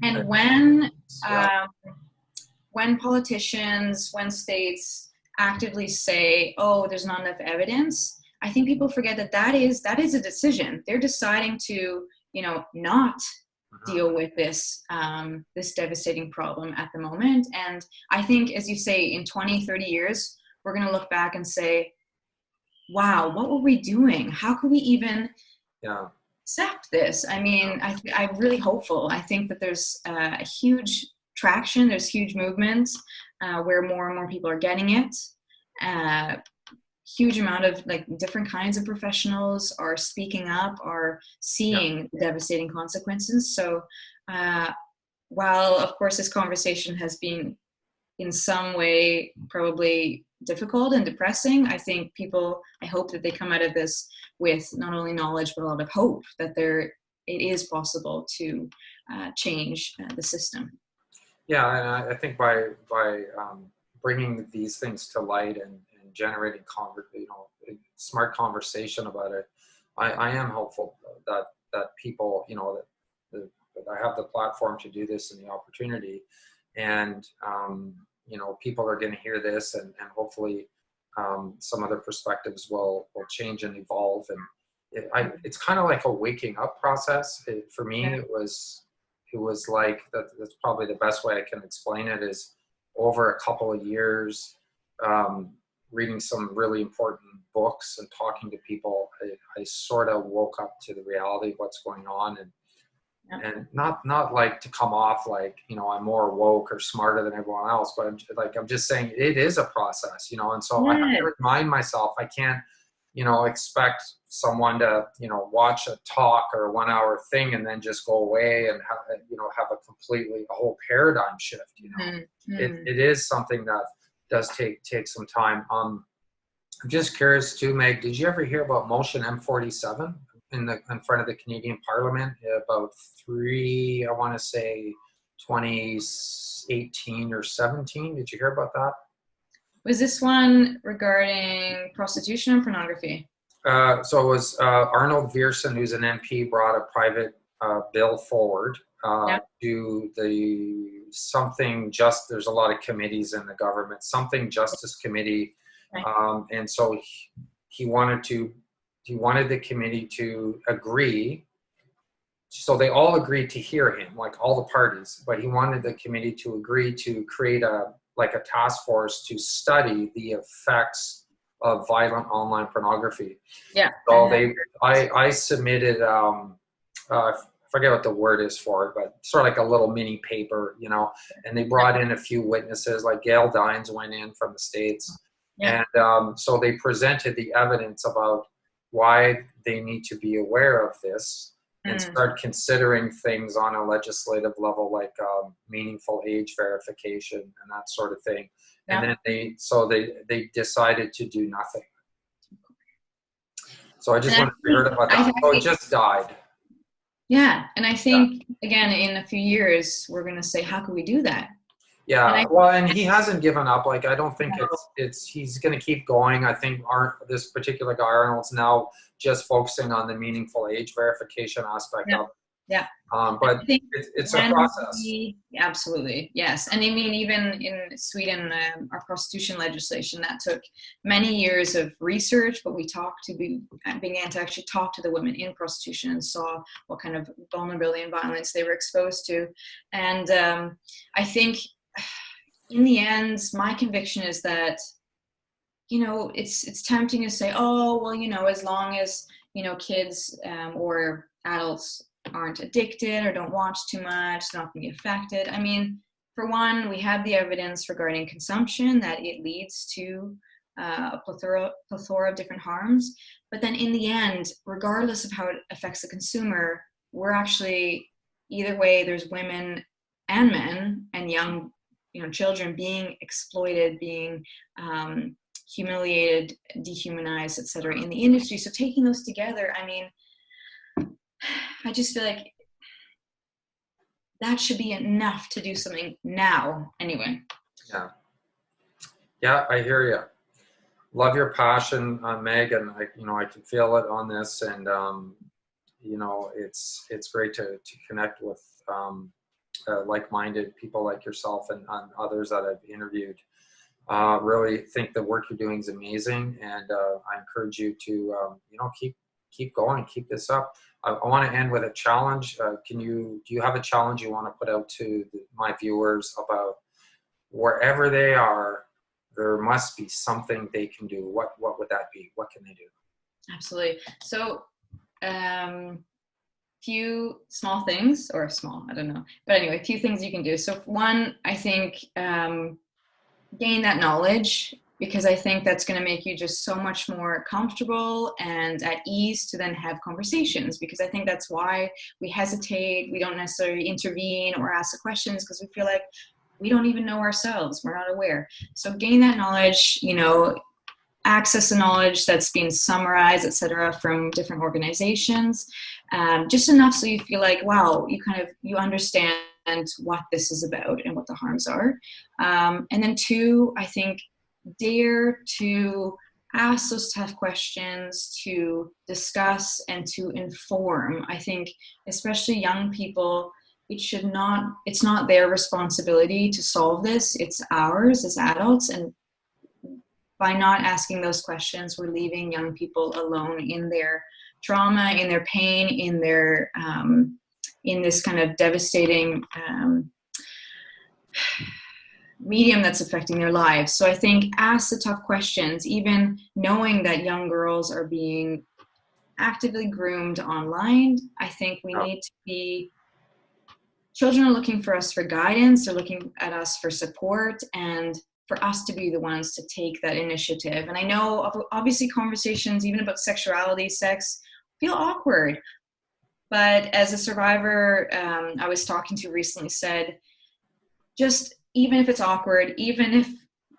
and when politicians, when states actively say, "Oh, there's not enough evidence," I think people forget that is a decision. They're deciding to, you know, not deal with this this devastating problem at the moment. And I think, as you say, in 20, 30 years, we're going to look back and say, wow, what were we doing? How could we even accept this? I mean, I'm really hopeful. I think that there's a huge traction. There's huge movements where more and more people are getting it. Huge amount of like different kinds of professionals are speaking up, are seeing the devastating consequences. So while of course this conversation has been in some way probably difficult and depressing, I think I hope that they come out of this with not only knowledge but a lot of hope that it is possible to change the system. Yeah, and I think by bringing these things to light and generating smart conversation about it, I am hopeful that people, you know, that I have the platform to do this and the opportunity, and you know, people are going to hear this, and hopefully some other perspectives will change and evolve. And it's kind of like a waking up process. For me, it was like that's probably the best way I can explain it, is over a couple of years, reading some really important books and talking to people, I sort of woke up to the reality of what's going on, and not like to come off like, you know, I'm more woke or smarter than everyone else, but I'm just saying it is a process, you know, and so I have to remind myself I can't, you know, expect someone to, you know, watch a talk or a 1 hour thing and then just go away and have a whole paradigm shift, you know. It is something that does take some time. I'm just curious too, Meg, did you ever hear about Motion M47 in front of the Canadian Parliament about 2018 or 17? Did you hear about that? Was this one regarding prostitution and pornography? So it was Arnold Viersen, who's an MP, brought a private bill forward to there's a lot of committees in the government, something Justice Committee, and so he wanted the committee to agree. So they all agreed to hear him, like all the parties, but he wanted the committee to agree to create a task force to study the effects of violent online pornography. Yeah. So I submitted, I forget what the word is for it, but sort of like a little mini paper, you know, and they brought in a few witnesses, like Gail Dines went in from the States, Yeah. And so they presented the evidence about why they need to be aware of this and start considering things on a legislative level, like meaningful age verification and that sort of thing. Yeah. And then they decided to do nothing. So I just wanted to hear about that. So it just died. Yeah, and I think again in a few years we're going to say, how can we do that? Yeah, and he hasn't given up. Like, I don't think he's going to keep going. I think this particular guy, Arnold's now just focusing on the meaningful age verification aspect of it. Yeah. But it's a process. Absolutely, yes. And I mean, even in Sweden, our prostitution legislation, that took many years of research, but we began to actually talk to the women in prostitution and saw what kind of vulnerability and violence they were exposed to. And I think in the end, my conviction is that, it's tempting to say, oh, well, as long as, kids or adults aren't addicted or don't watch too much, they're not going to be affected. I mean, for one, we have the evidence regarding consumption that it leads to a plethora of different harms. But then in the end, regardless of how it affects the consumer, we're actually, either way, there's women and men and young children being exploited, being humiliated, dehumanized, etc. in the industry. So taking those together, I mean, I just feel like that should be enough to do something now anyway. Yeah, I hear you. Love your passion, Meg, and I can feel it on this, and it's great to connect with like-minded people like yourself and others that I've interviewed. Really think the work you're doing is amazing, and I encourage you to keep going, keep this up. I want to end with a challenge. Do you have a challenge you want to put out to my viewers about wherever they are? There must be something they can do. What would that be? What can they do? Absolutely. So, few small things, or small, I don't know. But anyway, a few things you can do. So one, I think, gain that knowledge, because I think that's going to make you just so much more comfortable and at ease to then have conversations, because I think that's why we hesitate. We don't necessarily intervene or ask the questions because we feel like we don't even know ourselves. We're not aware. So gain that knowledge, access the knowledge that's being summarized, etc., from different organizations, just enough so you feel like, wow, you understand what this is about and what the harms are. And then two, I think, dare to ask those tough questions, to discuss and to inform. I think especially young people, it's not their responsibility to solve this. It's ours as adults. And by not asking those questions, we're leaving young people alone in their trauma, in their pain, in their in this kind of devastating medium that's affecting their lives. So I think ask the tough questions, even knowing that young girls are being actively groomed online. I think we need to be, children are looking for us for guidance, they're looking at us for support, and for us to be the ones to take that initiative. And I know obviously conversations, even about sexuality, sex, feel awkward. But as a survivor I was talking to recently said, just even if it's awkward, even if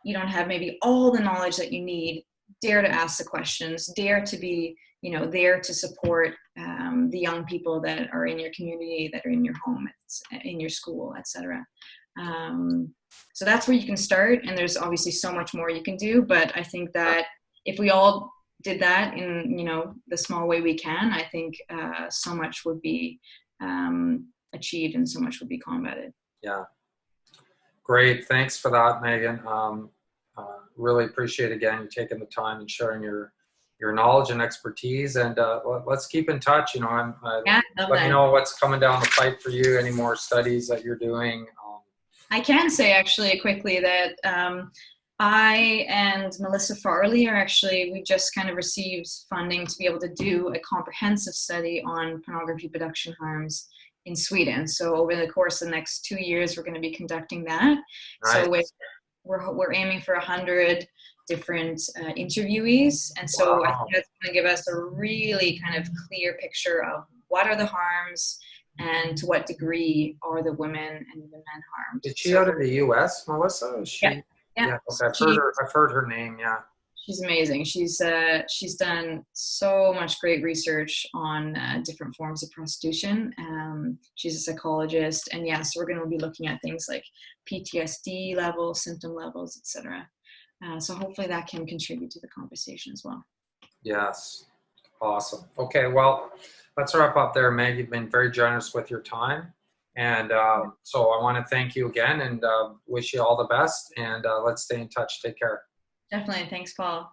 you don't have maybe all the knowledge that you need, dare to ask the questions, dare to be, there to support the young people that are in your community, that are in your home, in your school, etc. So that's where you can start, and there's obviously so much more you can do, but I think that if we all did that in the small way we can, I think so much would be achieved and so much would be combated. Yeah, great. Thanks for that, Megan. Really appreciate again you taking the time and sharing your knowledge and expertise, and let's keep in touch. Let me know what's coming down the pipe for you, any more studies that you're doing. I can say actually quickly that I and Melissa Farley we just kind of received funding to be able to do a comprehensive study on pornography production harms in Sweden. So over the course of the next 2 years, we're going to be conducting that. Right. So we're aiming for 100 different interviewees. And so I Wow. think that's going to give us a really kind of clear picture of what are the harms and to what degree are the women and the men harmed. Is she out of the U.S., Melissa? Is she? Yeah, yeah. Okay. I've heard her name. Yeah. She's amazing. She's done so much great research on different forms of prostitution. She's a psychologist, and so we're going to be looking at things like PTSD levels, symptom levels, etc. So hopefully that can contribute to the conversation as well. Yes. Awesome. Okay. Well, let's wrap up there, Meg. You've been very generous with your time. And so I want to thank you again and wish you all the best. And let's stay in touch. Take care. Definitely. Thanks, Paul.